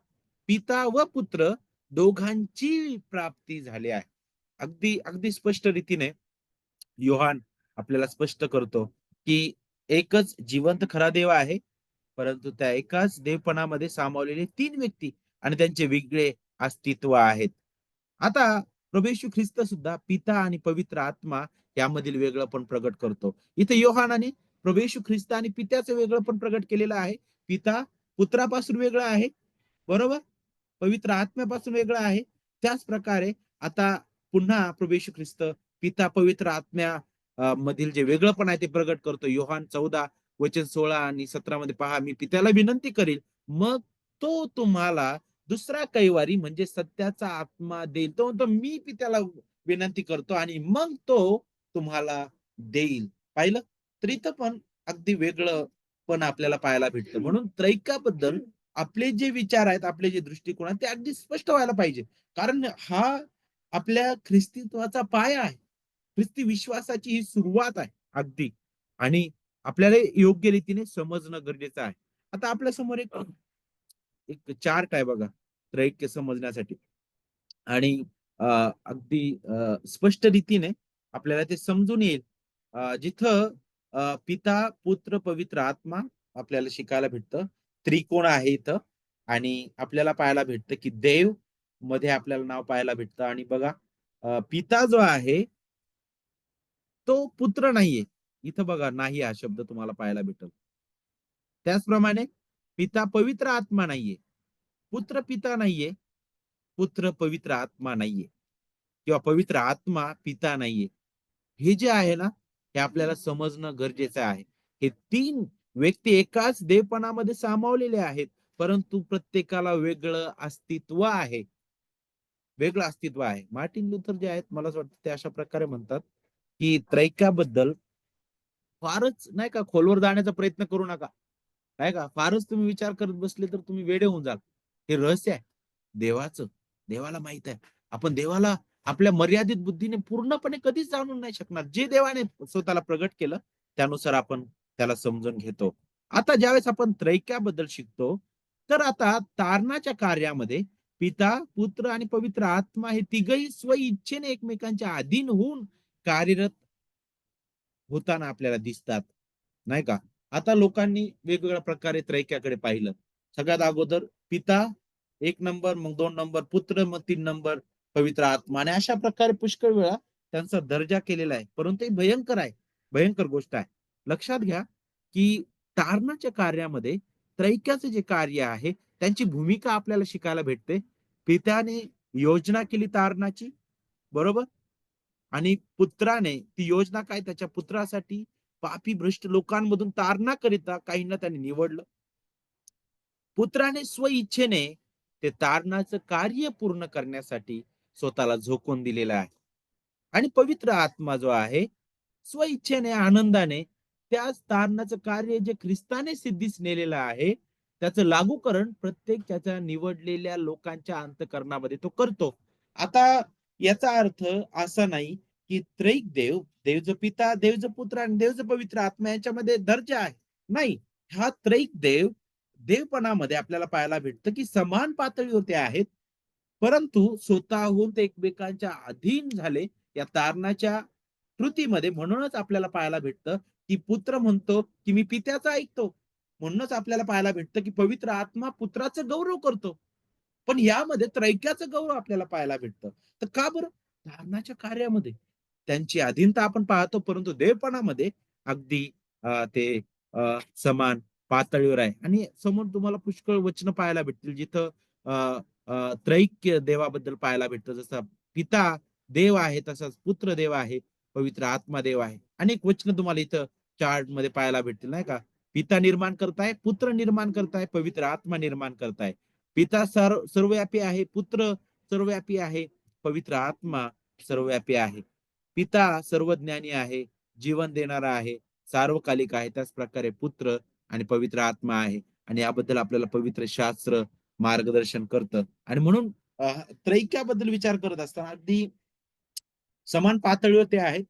पिता व पुत्र दोघांची प्राप्ती झाली आहे. अगदी अगदी स्पष्ट रीतीने योहान आपल्याला स्पष्ट करतो, की एकच जिवंत खरा देव आहे, परंतु त्या एकाच देवपणामध्ये सामावलेले 3 व्यक्ती आणि त्यांचे वेगळे अस्तित्व आहेत. आता प्रभू येशू ख्रिस्त सुद्धा पिता आणि पवित्र आत्मा यामधील वेगळं पण प्रगट करतो. इथे योहानाने प्रभू येशू ख्रिस्त आणि पित्याचं वेगळं पण प्रगट केलेलं आहे. पिता पुत्रापासून वेगळा आहे, बरोबर? पवित्र आत्म्यापासून वेगळा आहे. त्याच प्रकारे आता पुन्हा प्रभू येशू ख्रिस्त पिता पवित्र आत्म्या मधील जे वेगळंपण आहे ते प्रगट करतो. योहान 14 वचन 16 आणि 17 मध्ये पहा, मी पित्याला विनंती करील, मग तो तुम्हाला दुसरा कैवारी म्हणजे सत्याचा आत्मा देईल. तो म्हणतो मी पित्याला विनंती करतो आणि मग तो तुम्हाला देईल. पाहिलं? तर इथं पण अगदी वेगळं पण आपल्याला पाहायला भेटतं. म्हणून त्रैकाबद्दल आपले जे विचार आहेत, आपले जे दृष्टिकोन आहेत, ते अगदी स्पष्ट व्हायला पाहिजे. कारण हा आपल्या ख्रिस्तीत्वाचा पाया आहे. ख्रिस्ती विश्वासाची ही सुरुवात आहे अगदी. आणि आपल्याला योग्य रीतीने समजणं गरजेचं आहे. आता आपल्या समोर एक एक चार्ट आहे बघा, त्रैक्य समजण्यासाठी. आणि अगदी स्पष्ट रीतीने आपल्याला ते समजून येईल. जिथं पिता, पुत्र, पवित्र आत्मा आपल्याला शिकायला भेटतं. त्रिकोण आहे इथं आणि आपल्याला पाहायला भेटतं, की देव मध्ये आपल्याला नाव पाहायला भेटतं आणि बघा पिता जो आहे तो पुत्र नाहीये. इथं बघा नाही हा शब्द तुम्हाला पाहायला भेटेल. त्याचप्रमाणे पिता पवित्र आत्मा नाहीये. पुत्र पिता नाहीये. पुत्र पवित्र आत्मा नाहीये किंवा पवित्र आत्मा पिता नाहीये. हे जे आहे ना, हे आपल्याला समजणं गरजेचं आहे. हे 3 व्यक्ती एकाच देवपणामध्ये सामावलेले आहेत, परंतु प्रत्येकाला वेगळं अस्तित्व आहे. वेगळं अस्तित्व आहे. मार्टिन लुथर जे आहेत, मला असं वाटतं ते अशा प्रकारे म्हणतात, की त्रैक्याबद्दल फारच नाही का खोलवर जाण्याचा प्रयत्न करू नका. नाही का? फारच तुम्ही विचार करत बसले तर तुम्ही वेडे होऊन जाल. हे रहस्य आहे देवाचं. देवाला माहित आहे. आपण देवाला आपल्या मर्यादित बुद्धीने पूर्णपणे कधीच जाणून नाही शकणार. जे देवाने स्वतःला प्रगट केलं, त्यानुसार आपण त्याला समजून घेतो. आता ज्यावेळेस आपण त्रैक्याबद्दल शिकतो, तर आता तारणाच्या कार्यामध्ये पिता, पुत्र आणि पवित्र आत्मा हे तिघही स्वइच्छेने एकमेकांच्या अधीन होऊन कार्यरत होताना आपल्याला दिसतात. नाही का? आता लोकांनी वेगवेगळ्या प्रकारे त्रैक्याकडे पाहिलं. सगळ्यात अगोदर पिता 1 नंबर, मग 2 नंबर पुत्र, मग 3 नंबर पवित्र आत्मा आणि अशा प्रकारे पुष्कळ वेळा त्यांचा दर्जा केलेला आहे. परंतु हे भयंकर आहे. भयंकर गोष्ट आहे. लक्षात घ्या, की तारणाच्या कार्यामध्ये त्रैक्याचं जे कार्य आहे, त्यांची भूमिका आपल्याला शिकायला भेटते. पित्याने योजना केली तारणाची, बरोबर? आणि पुत्राने ती योजना काय त्याच्या पुत्रासाठी पापी भ्रष्ट लोकांमधून तारणा करिता काहींना त्याने निवडलं. पुत्राने स्वइच्छेने ते तारणाचं कार्य पूर्ण करण्यासाठी स्वतःला झोकून दिलेलं आहे. आणि पवित्र आत्मा जो आहे, स्वइच्छेने, आनंदाने त्याच तारणाचं कार्य जे ख्रिस्ताने सिद्धीस नेलेलं आहे, त्याचं लागूकरण प्रत्येक त्याच्या निवडलेल्या लोकांच्या अंतःकरणामध्ये तो करतो. आता याचा अर्थ असा नाही, की त्रैक देव, देव जो पिता, देव जो पुत्र आणि देव जो पवित्र आत्मा यांच्यामध्ये दर्जा आहे. नाही, हा त्रैक देव देवपणामध्ये आपल्याला पाहायला भेटतं, की समान पातळीवर ते आहेत. परंतु स्वतःहून ते एकमेकांच्या अधीन झाले या तारणाच्या कृतीमध्ये. म्हणूनच आपल्याला पाहायला भेटतं, की पुत्र म्हणतो, की मी पित्याचं ऐकतो. म्हणूनच आपल्याला पाहायला भेटतं, की पवित्र आत्मा पुत्राचं गौरव करतो. पण यामध्ये त्रैक्याचं गौरव आपल्याला पाहायला भेटतं. तर का बरं? धारणाच्या कार्यामध्ये त्यांची अधीनता आपण पाहतो, परंतु देवपणामध्ये अगदी ते समान पातळीवर आहे. आणि समोर तुम्हाला पुष्कळ वचनं पाहायला भेटतील, जिथं अ, त्रैक्य देवाबद्दल पाहायला भेटतं. जसं पिता देव आहे, तसाच पुत्र देव आहे, पवित्र आत्मा देव आहे. अनेक वचनं तुम्हाला इथं चार्टमध्ये पाहायला भेटतील, नाही का? पिता निर्माण करताय, पुत्र निर्माण करताय, पवित्र आत्मा निर्माण करताय. पिता सर्वव्यापी आहे, पुत्र सर्वव्यापी आहे, पवित्र आत्मा सर्वव्यापी आहे. पिता सर्वज्ञानी आहे, जीवन देणारा आहे, सार्वकालिक आहे. त्याच प्रकारे पुत्र आणि पवित्र आत्मा आहे. आणि याबद्दल आपल्याला पवित्र शास्त्र मार्गदर्शन करतं. आणि म्हणून त्रैक्याबद्दल विचार करत असताना अगदी समान पातळीवर ते आहेत.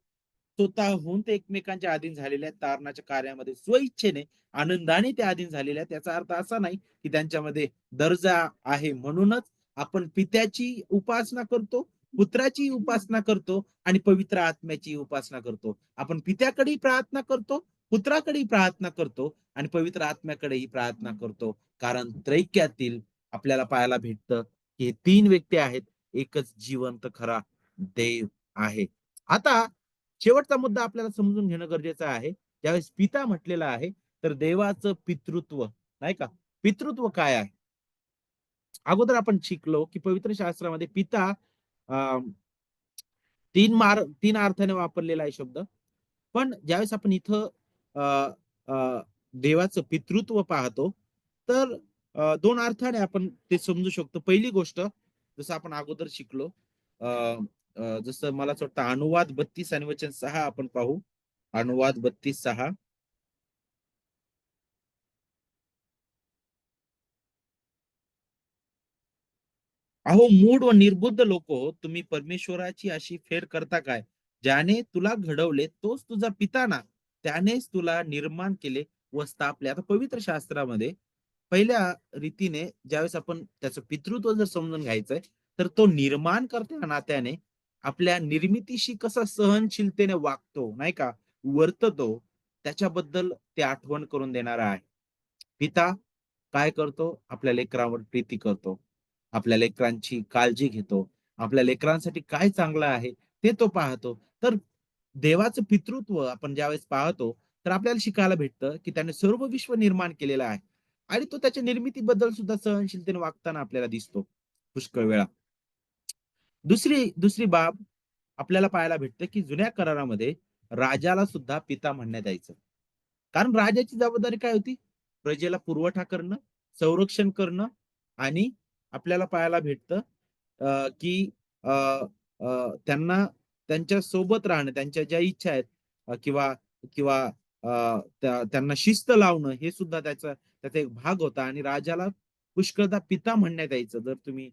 स्वतःहून ते एकमेकांच्या अधीन झालेले आहेत. तारणाच्या कार्यामध्ये स्वइच्छेने, आनंदाने ते अधीन झालेले आहेत. याचा अर्थ असा नाही, की त्यांच्यामध्ये दर्जा आहे म्हणूनच आपण पित्याची उपासना करतो, पुत्राची उपासना करतो आणि पवित्र आत्म्याची उपासना करतो. आपण पित्याकडेही प्रार्थना करतो, पुत्राकडेही प्रार्थना करतो आणि पवित्र आत्म्याकडेही प्रार्थना करतो. कारण त्रैक्यातील आपल्याला पाहायला भेटतं, की हे 3 व्यक्ती आहेत, एकच जिवंत खरा देव आहे. आता शेवटचा मुद्दा आपल्याला समजून घेणं गरजेचं आहे. ज्यावेळेस पिता म्हटलेलं आहे, तर देवाचं पितृत्व, नाही का? पितृत्व काय आहे? अगोदर आपण शिकलो, की पवित्र शास्त्रामध्ये पिता अ, 3 अर्थाने वापरलेला आहे शब्द. पण ज्यावेळेस आपण इथं अ, अ, देवाचं पितृत्व पाहतो, तर 2 अर्थाने आपण ते समजू शकतो. पहिली गोष्ट, जसं आपण अगोदर शिकलो, अ, जसं मला असं वाटतं अनुवाद 32 आणि वचन 6 आपण पाहू. अनुवाद 32:6. अहो मूढ व निर्बुद्ध लोको, तुम्ही परमेश्वराची अशी फेर करता काय? ज्याने तुला घडवले तोच तुझा पिता ना. त्यानेच तुला निर्माण केले व स्थापले. आता पवित्र शास्त्रामध्ये पहिल्या रीतीने ज्यावेळेस आपण त्याचं पितृत्व जर समजून घ्यायचंय, तर तो निर्माणकर्त्या नात्याने आपल्या निर्मितीशी कसा सहनशीलतेने वागतो, नाही का? वर्ततो, त्याच्याबद्दल ते आठवण करून देणारा आहे. पिता काय करतो? आपल्या लेकरावर प्रीती करतो. आपल्या लेकरांची काळजी घेतो. आपल्या लेकरांसाठी काय चांगलं आहे, ते तो पाहतो. तर देवाचं पितृत्व आपण ज्यावेळेस पाहतो, तर आपल्याला शिकायला भेटतं, की त्याने सर्व विश्व निर्माण केलेलं आहे आणि तो त्याच्या निर्मितीबद्दल सुद्धा सहनशीलतेने वागताना आपल्याला दिसतो, पुष्कळ वेळा. दुसरी दुसरी बाब आपल्याला पाहायला भेटते, की जुन्या करारामध्ये राजाला सुद्धा पिता म्हणण्यात यायचं. कारण राजाची जबाबदारी काय होती? प्रजेला पुरवठा करणं, संरक्षण करणं आणि आपल्याला पाहायला भेटतं, की अ, त्यांना त्यांच्या सोबत राहणं, त्यांच्या ज्या इच्छा आहेत, किंवा किंवा त्यांना शिस्त लावणं, हे सुद्धा त्याचा एक भाग होता आणि राजाला पुष्कळदा पिता म्हणण्यात यायचं. जर तुम्ही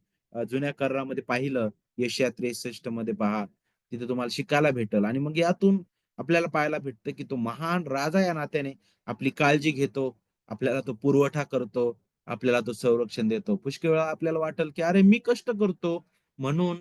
जुन्या करारामध्ये पाहिलं, यशाया 63 मध्ये पहा, तिथे तुम्हाला शिकायला भेटेल. आणि मग यातून आपल्याला पाहायला भेटतं, की तो महान राजा या नात्याने आपली काळजी घेतो, आपल्याला तो पुरवठा करतो, आपल्याला तो संरक्षण देतो. पुष्कळ वेळा आपल्याला वाटेल, की अरे मी कष्ट करतो म्हणून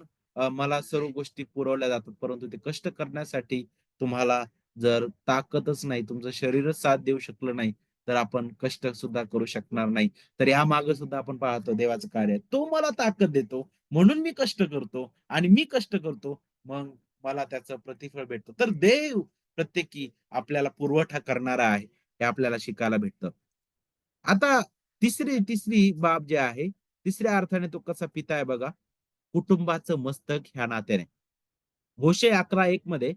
मला सर्व गोष्टी पुरवल्या जातात. परंतु ते कष्ट करण्यासाठी तुम्हाला जर ताकदच नाही, तुमचं शरीरच साथ देऊ शकलं नाही, तर आपण कष्ट सुद्धा करू शकणार नाही. तर यामागे सुद्धा आपण पाहतो देवाचं कार्य. तो मला ताकद देतो, म्हणून मी कष्ट करतो आणि मी कष्ट करतो, मग मला त्याचं प्रतिफळ भेटतं. तर देव प्रत्येकी आपल्याला पुरवठा करणारा आहे, हे आपल्याला शिकायला भेटतं. आता तिसरी तिसरी बाब जी आहे, तिसऱ्या अर्थाने तो कसा पिता आहे बघा, कुटुंबाचं मस्तक ह्या नात्याने. होशे 11:1 मध्ये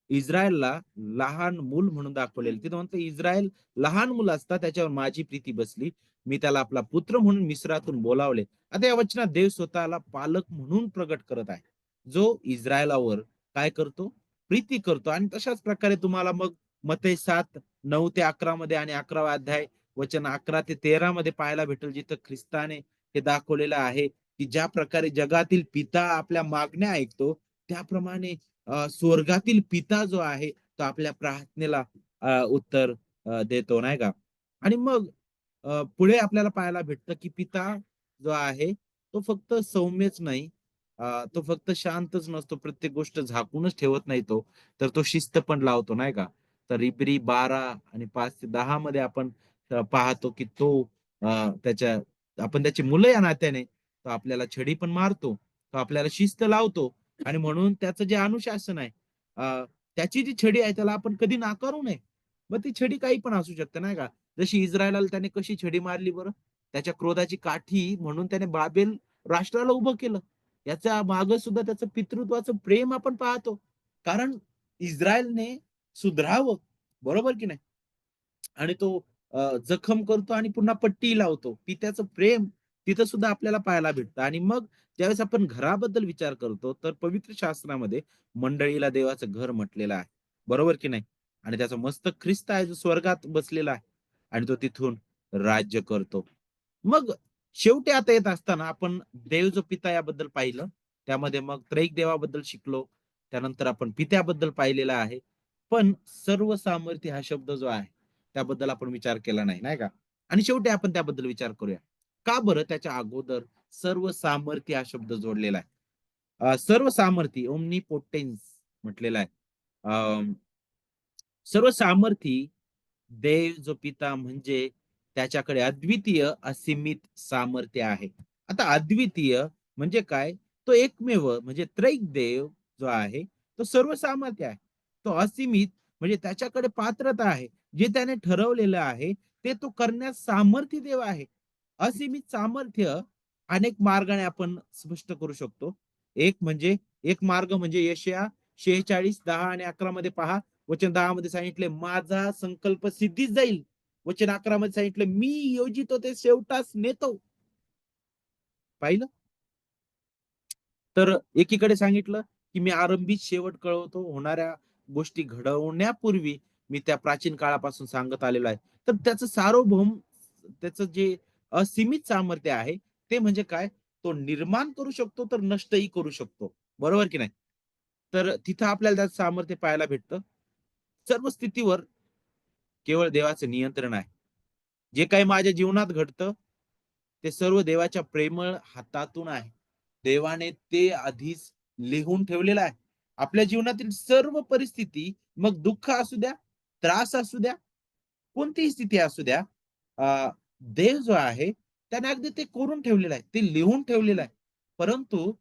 इस्रायलला लहान मूल म्हणून दाखवलेलं. तिथं म्हणतं, इस्रायल लहान मूल असता त्याच्यावर माझी प्रीती बसली. मी त्याला आपला पुत्र म्हणून मिस्रातून बोलावले. आता या वचनात देव स्वतःला पालक म्हणून प्रगट करत आहे. जो इस्रायलावर काय करतो? प्रीती करतो. आणि तशाच प्रकारे तुम्हाला मग मत्ते 7:9 ते 11 मध्ये आणि 11वा अध्याय वचन 11 ते 13 मध्ये पाहायला भेटेल, जिथं ख्रिस्ताने हे दाखवलेलं आहे, की ज्या प्रकारे जगातील पिता आपल्या मागण्या ऐकतो, त्याप्रमाणे स्वर्गातील पिता जो आहे, तो आपल्या प्रार्थनेला उत्तर देतो, नाही का? आणि मग पुढे आपल्याला पाहायला भेटतं, की पिता जो आहे, तो फक्त सौम्यच नाही, तो फक्त शांतच नसतो, प्रत्येक गोष्ट झाकूनच ठेवत नाही तो, तर तो शिस्त पण लावतो, नाही का? तर इब्री 12 आणि 5 ते 10 मध्ये आपण पाहतो, की तो त्याच्या आपण त्याची मुलं या नात्याने, तो आपल्याला छडी पण मारतो, तो आपल्याला शिस्त लावतो आणि म्हणून त्याचं जे अनुशासन आहे, त्याची जी छडी आहे त्याला आपण कधी नाकारू नये. मग ती छडी काही पण असू शकते, नाही का? जशी इस्रायलाला त्याने कशी छडी मारली बरं? त्याच्या क्रोधाची काठी म्हणून त्याने बाबेल राष्ट्राला उभं केलं. याच्या मागे सुद्धा त्याचं पितृत्वाचं प्रेम आपण पाहतो. कारण इस्रायलने सुधरावं, बरोबर की नाही? आणि तो जखम करतो आणि पुन्हा पट्टी लावतो. पित्याचं प्रेम तिथं सुद्धा आपल्याला पाहायला भेटतं. आणि मग ज्यावेळेस आपण घराबद्दल विचार करतो, तर पवित्र शास्त्रामध्ये मंडळीला देवाचं घर म्हटलेलं आहे. बरोबर की नाही? आणि त्याचं मस्तक ख्रिस्त आहे, जो स्वर्गात बसलेला आहे आणि तो तिथून राज्य करतो. मग शेवटी आता येत असताना आपण देव जो पिता याबद्दल पाहिलं. त्यामध्ये मग त्रैक देवाबद्दल शिकलो. त्यानंतर आपण पित्याबद्दल पाहिलेलं आहे. पण सर्व सामर्थ्य हा शब्द जो आहे, त्याबद्दल आपण विचार केला नाही, नाही का? आणि शेवटी आपण त्याबद्दल विचार करूया. का बरं त्याच्या अगोदर सर्व सामर्थ्य हा शब्द जोडलेला आहे? सर्व सामर्थ्य ओमनीपोटेन्स म्हटलेला आहे. अ, सर्व सामर्थी देव जो पिता म्हणजे त्याच्याकडे अद्वितीय असीमित सामर्थ्य आहे. आता अद्वितीय म्हणजे काय? तो एकमेव म्हणजे त्रैक देव जो आहे तो सर्व सामर्थ्य आहे. तो असीमित म्हणजे त्याच्याकडे पात्रता आहे. जे त्याने ठरवलेलं आहे ते तो करण्यास सामर्थ्य देव आहे. असीमित सामर्थ्य अनेक मार्गाने आपण स्पष्ट करू शकतो. एक मार्ग म्हणजे यशया 46, 10 आणि 11 मध्ये पहा. वचन 10 मध्ये सांगितले, माझा संकल्प सिद्धीच जाईल. वचन 11 मध्ये सांगितलं, मी योजितो ते शेवटास नेतो. पाहिलं? तर एकीकडे सांगितलं, की मी आरंभित शेवट कळवतो. होणाऱ्या गोष्टी घडवण्यापूर्वी मी त्या प्राचीन काळापासून सांगत आलेलो आहे. तर त्याचं सार्वभौम त्याचं जे असीमित सामर्थ्य आहे, ते म्हणजे काय? तो निर्माण करू शकतो, तर नष्टही करू शकतो. बरोबर की नाही? तर तिथं आपल्याला त्याचं सामर्थ्य पाहायला भेटतं. सर्व स्थितीवर केवळ देवाचं नियंत्रण आहे. जे काही माझ्या जीवनात घडतं, ते सर्व देवाच्या प्रेमळ हातातून आहे. देवाने ते आधीच लिहून ठेवलेलं आहे. आपल्या जीवनातील सर्व परिस्थिती, मग दुःख असू द्या, त्रास असू द्या, कोणतीही स्थिती असू द्या, अ, देव जो आहे त्याने अगदी ते करून ठेवलेलं आहे. ते लिहून ठेवलेलं आहे. परंतु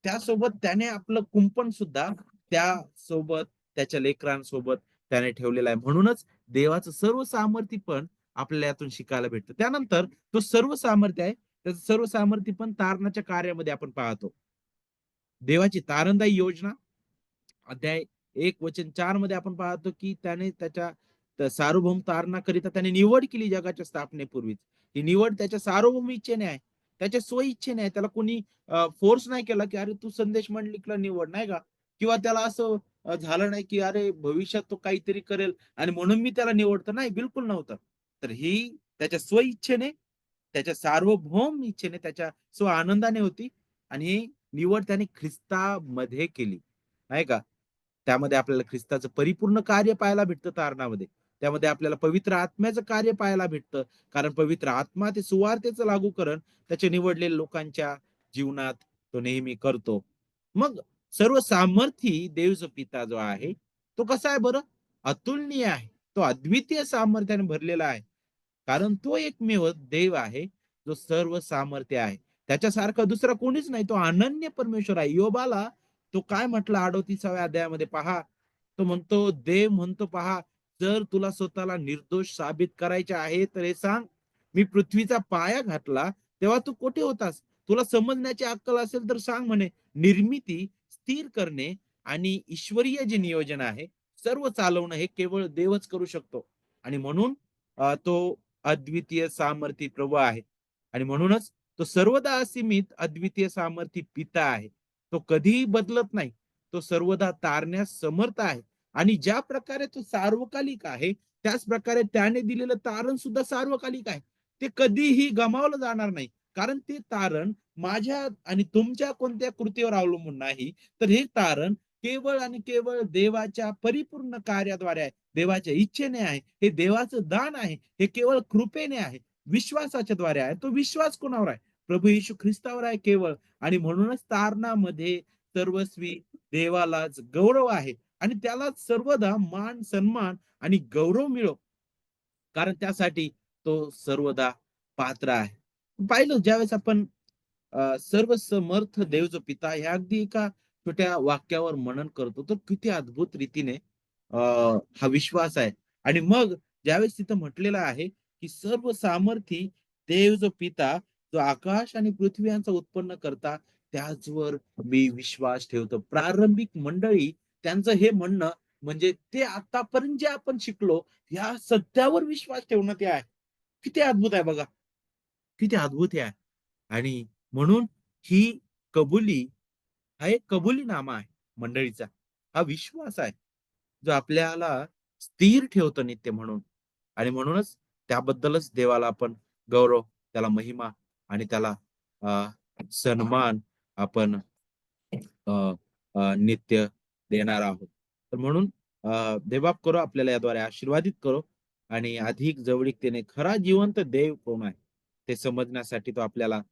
त्यासोबत त्याने आपलं कुंपण सुद्धा त्यासोबत, त्याच्या लेकरांसोबत त्याने ठेवलेलं आहे. म्हणूनच देवाचं सर्व सामर्थ्य पण आपल्याला यातून शिकायला भेटतं. त्यानंतर तो सर्व सामर्थ्य आहे, त्याचं सर्व सामर्थ्य पण तारणाच्या कार्यामध्ये आपण पाहतो. देवाची तारणदायी योजना अध्याय 1 वचन 4 मध्ये आपण पाहतो, की त्याने त्याच्या सार्वभौम तारणाकरिता त्याने निवड केली जगाच्या स्थापनेपूर्वीच. ही निवड त्याच्या सार्वभौम इच्छेने आहे. त्याच्या स्वइच्छेने आहे. त्याला कोणी फोर्स नाही केला, की "अरे, तू संदेश मंडळीला निवड." नाही का? किंवा त्याला असं झालं नाही, की "अरे, भविष्यात तो काहीतरी करेल आणि म्हणून मी त्याला निवडतो." नाही, बिलकुल नव्हतं. तर ही त्याच्या स्वइच्छेने, त्याच्या सार्वभौम इच्छेने, त्याच्या स्व आनंदाने होती आणि ही निवड त्याने ख्रिस्तामध्ये केली. नाही का? त्यामध्ये आपल्याला ख्रिस्ताचं परिपूर्ण कार्य पाहायला भेटतं तारणामध्ये. त्यामध्ये आपल्याला पवित्र आत्म्याचं कार्य पाहायला भेटतं. कारण पवित्र आत्मा ते सुवार्तेचं लागूकरण त्याच्या निवडलेल्या लोकांच्या जीवनात तो नेहमी करतो. मग सर्व सामर्थी देव जो पिता जो आहे, तो कसा आहे बरं? अतुलनीय आहे. तो अद्वितीय सामर्थ्याने भरलेला आहे. कारण तो एकमेव देव आहे, जो सर्व सामर्थ्य आहे. त्याच्यासारखा दुसरा कोणीच नाही. तो अनन्य परमेश्वर आहे. योबाला तो काय म्हटला 38व्या अध्यायामध्ये पहा. तो म्हणतो, देव म्हणतो पहा, जर तुला स्वतःला निर्दोष साबित करायचे आहे, तर हे सांग, मी पृथ्वीचा पाया घातला, तेव्हा तू कुठे होतास? तुला समजण्याची अक्कल असेल तर सांग म्हणे. निर्मिती, स्थिर करणे आणि ईश्वरीय जे नियोजन आहे, सर्व चालवणं हे केवळ देवच करू शकतो. आणि म्हणून तो अद्वितीय सामर्थी प्रभू आहे. आणि म्हणूनच तो सर्वदा असीमित अद्वितीय सामर्थी पिता आहे. तो कधीही बदलत नाही. तो सर्वदा तारण्यास समर्थ आहे. आणि ज्या प्रकारे तो सार्वकालिक आहे, त्याच प्रकारे त्याने दिलेलं तारण सुद्धा सार्वकालिक आहे. ते कधीही गमावलं जाणार नाही. कारण ते तारण माझ्या आणि तुमच्या कोणत्या कृतीवर अवलंबून नाही, तर हे तारण केवळ आणि केवळ देवाच्या परिपूर्ण कार्याद्वारे आहे. देवाच्या इच्छेने आहे. हे देवाचं दान आहे. हे केवळ कृपेने आहे. विश्वासाच्या द्वारे आहे. तो विश्वास कोणावर आहे? प्रभू येशू ख्रिस्तावर आहे केवळ. आणि म्हणूनच तारणामध्ये सर्वस्वी देवालाच गौरव आहे आणि त्यालाच सर्वदा मान, सन्मान आणि गौरव मिळो. कारण त्यासाठी तो सर्वदा पात्र आहे. पाहिलं ज्यावेळेस आपण सर्व समर्थ देव जो पिता हे अगदी एका छोट्या वाक्यावर मनन करतो, तर किती अद्भुत रीतीने हा विश्वास आहे. आणि मग ज्यावेळेस तिथं म्हटलेलं आहे, की सर्व सामर्थी देव जो पिता, जो आकाश आणि पृथ्वी यांचं उत्पन्न करता, त्याचवर मी विश्वास ठेवतो. प्रारंभिक मंडळी त्यांचं हे म्हणणं म्हणजे ते आतापर्यंत जे आपण शिकलो, या सत्यावर विश्वास ठेवणं ते आहे. किती अद्भुत आहे बघा. किती अद्भुत हे आहे. आणि म्हणून ही कबुली हा एक कबुलीनामा आहे मंडळीचा. हा विश्वास आहे, जो आपल्याला स्थिर ठेवतो नित्य म्हणून. आणि म्हणूनच त्याबद्दलच देवाला आपण गौरव, त्याला महिमा आणि त्याला अ, सन्मान आपण अ, नित्य देणार आहोत. तर म्हणून देवबाप करो आपल्याला याद्वारे आशीर्वादित करो आणि अधिक जवळीकतेने खरा जिवंत देव कोण आहे, ते समजण्यासाठी तो आपल्याला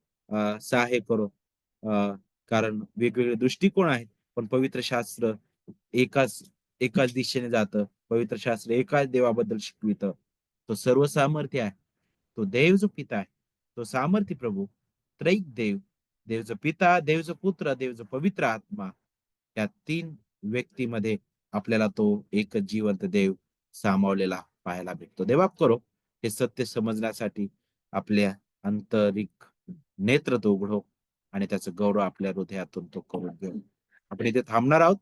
सहाय्य करो. कारण वेगवेगळे दृष्टिकोन आहेत, पण पवित्र शास्त्र एकाच एकाच दिशेने जातं. पवित्र शास्त्र एकाच देवाबद्दल शिकवितं. तो सर्व सामर्थ्य आहे. तो देव जो पिता आहे, तो सामर्थ्य प्रभू, त्रैक देव, देव जो पिता, देव जो पुत्र, देव जो पवित्र आत्मा त्या 3 व्यक्तीमध्ये आपल्याला तो एकच जिवंत देव सामावलेला पाहायला भेटतो. देवा करो हे सत्य समजण्यासाठी आपल्या आंतरिक नेत्र तो उघडो आणि त्याचं गौरव आपल्या हृदयातून तो करून घेऊ. आपण इथे थांबणार आहोत.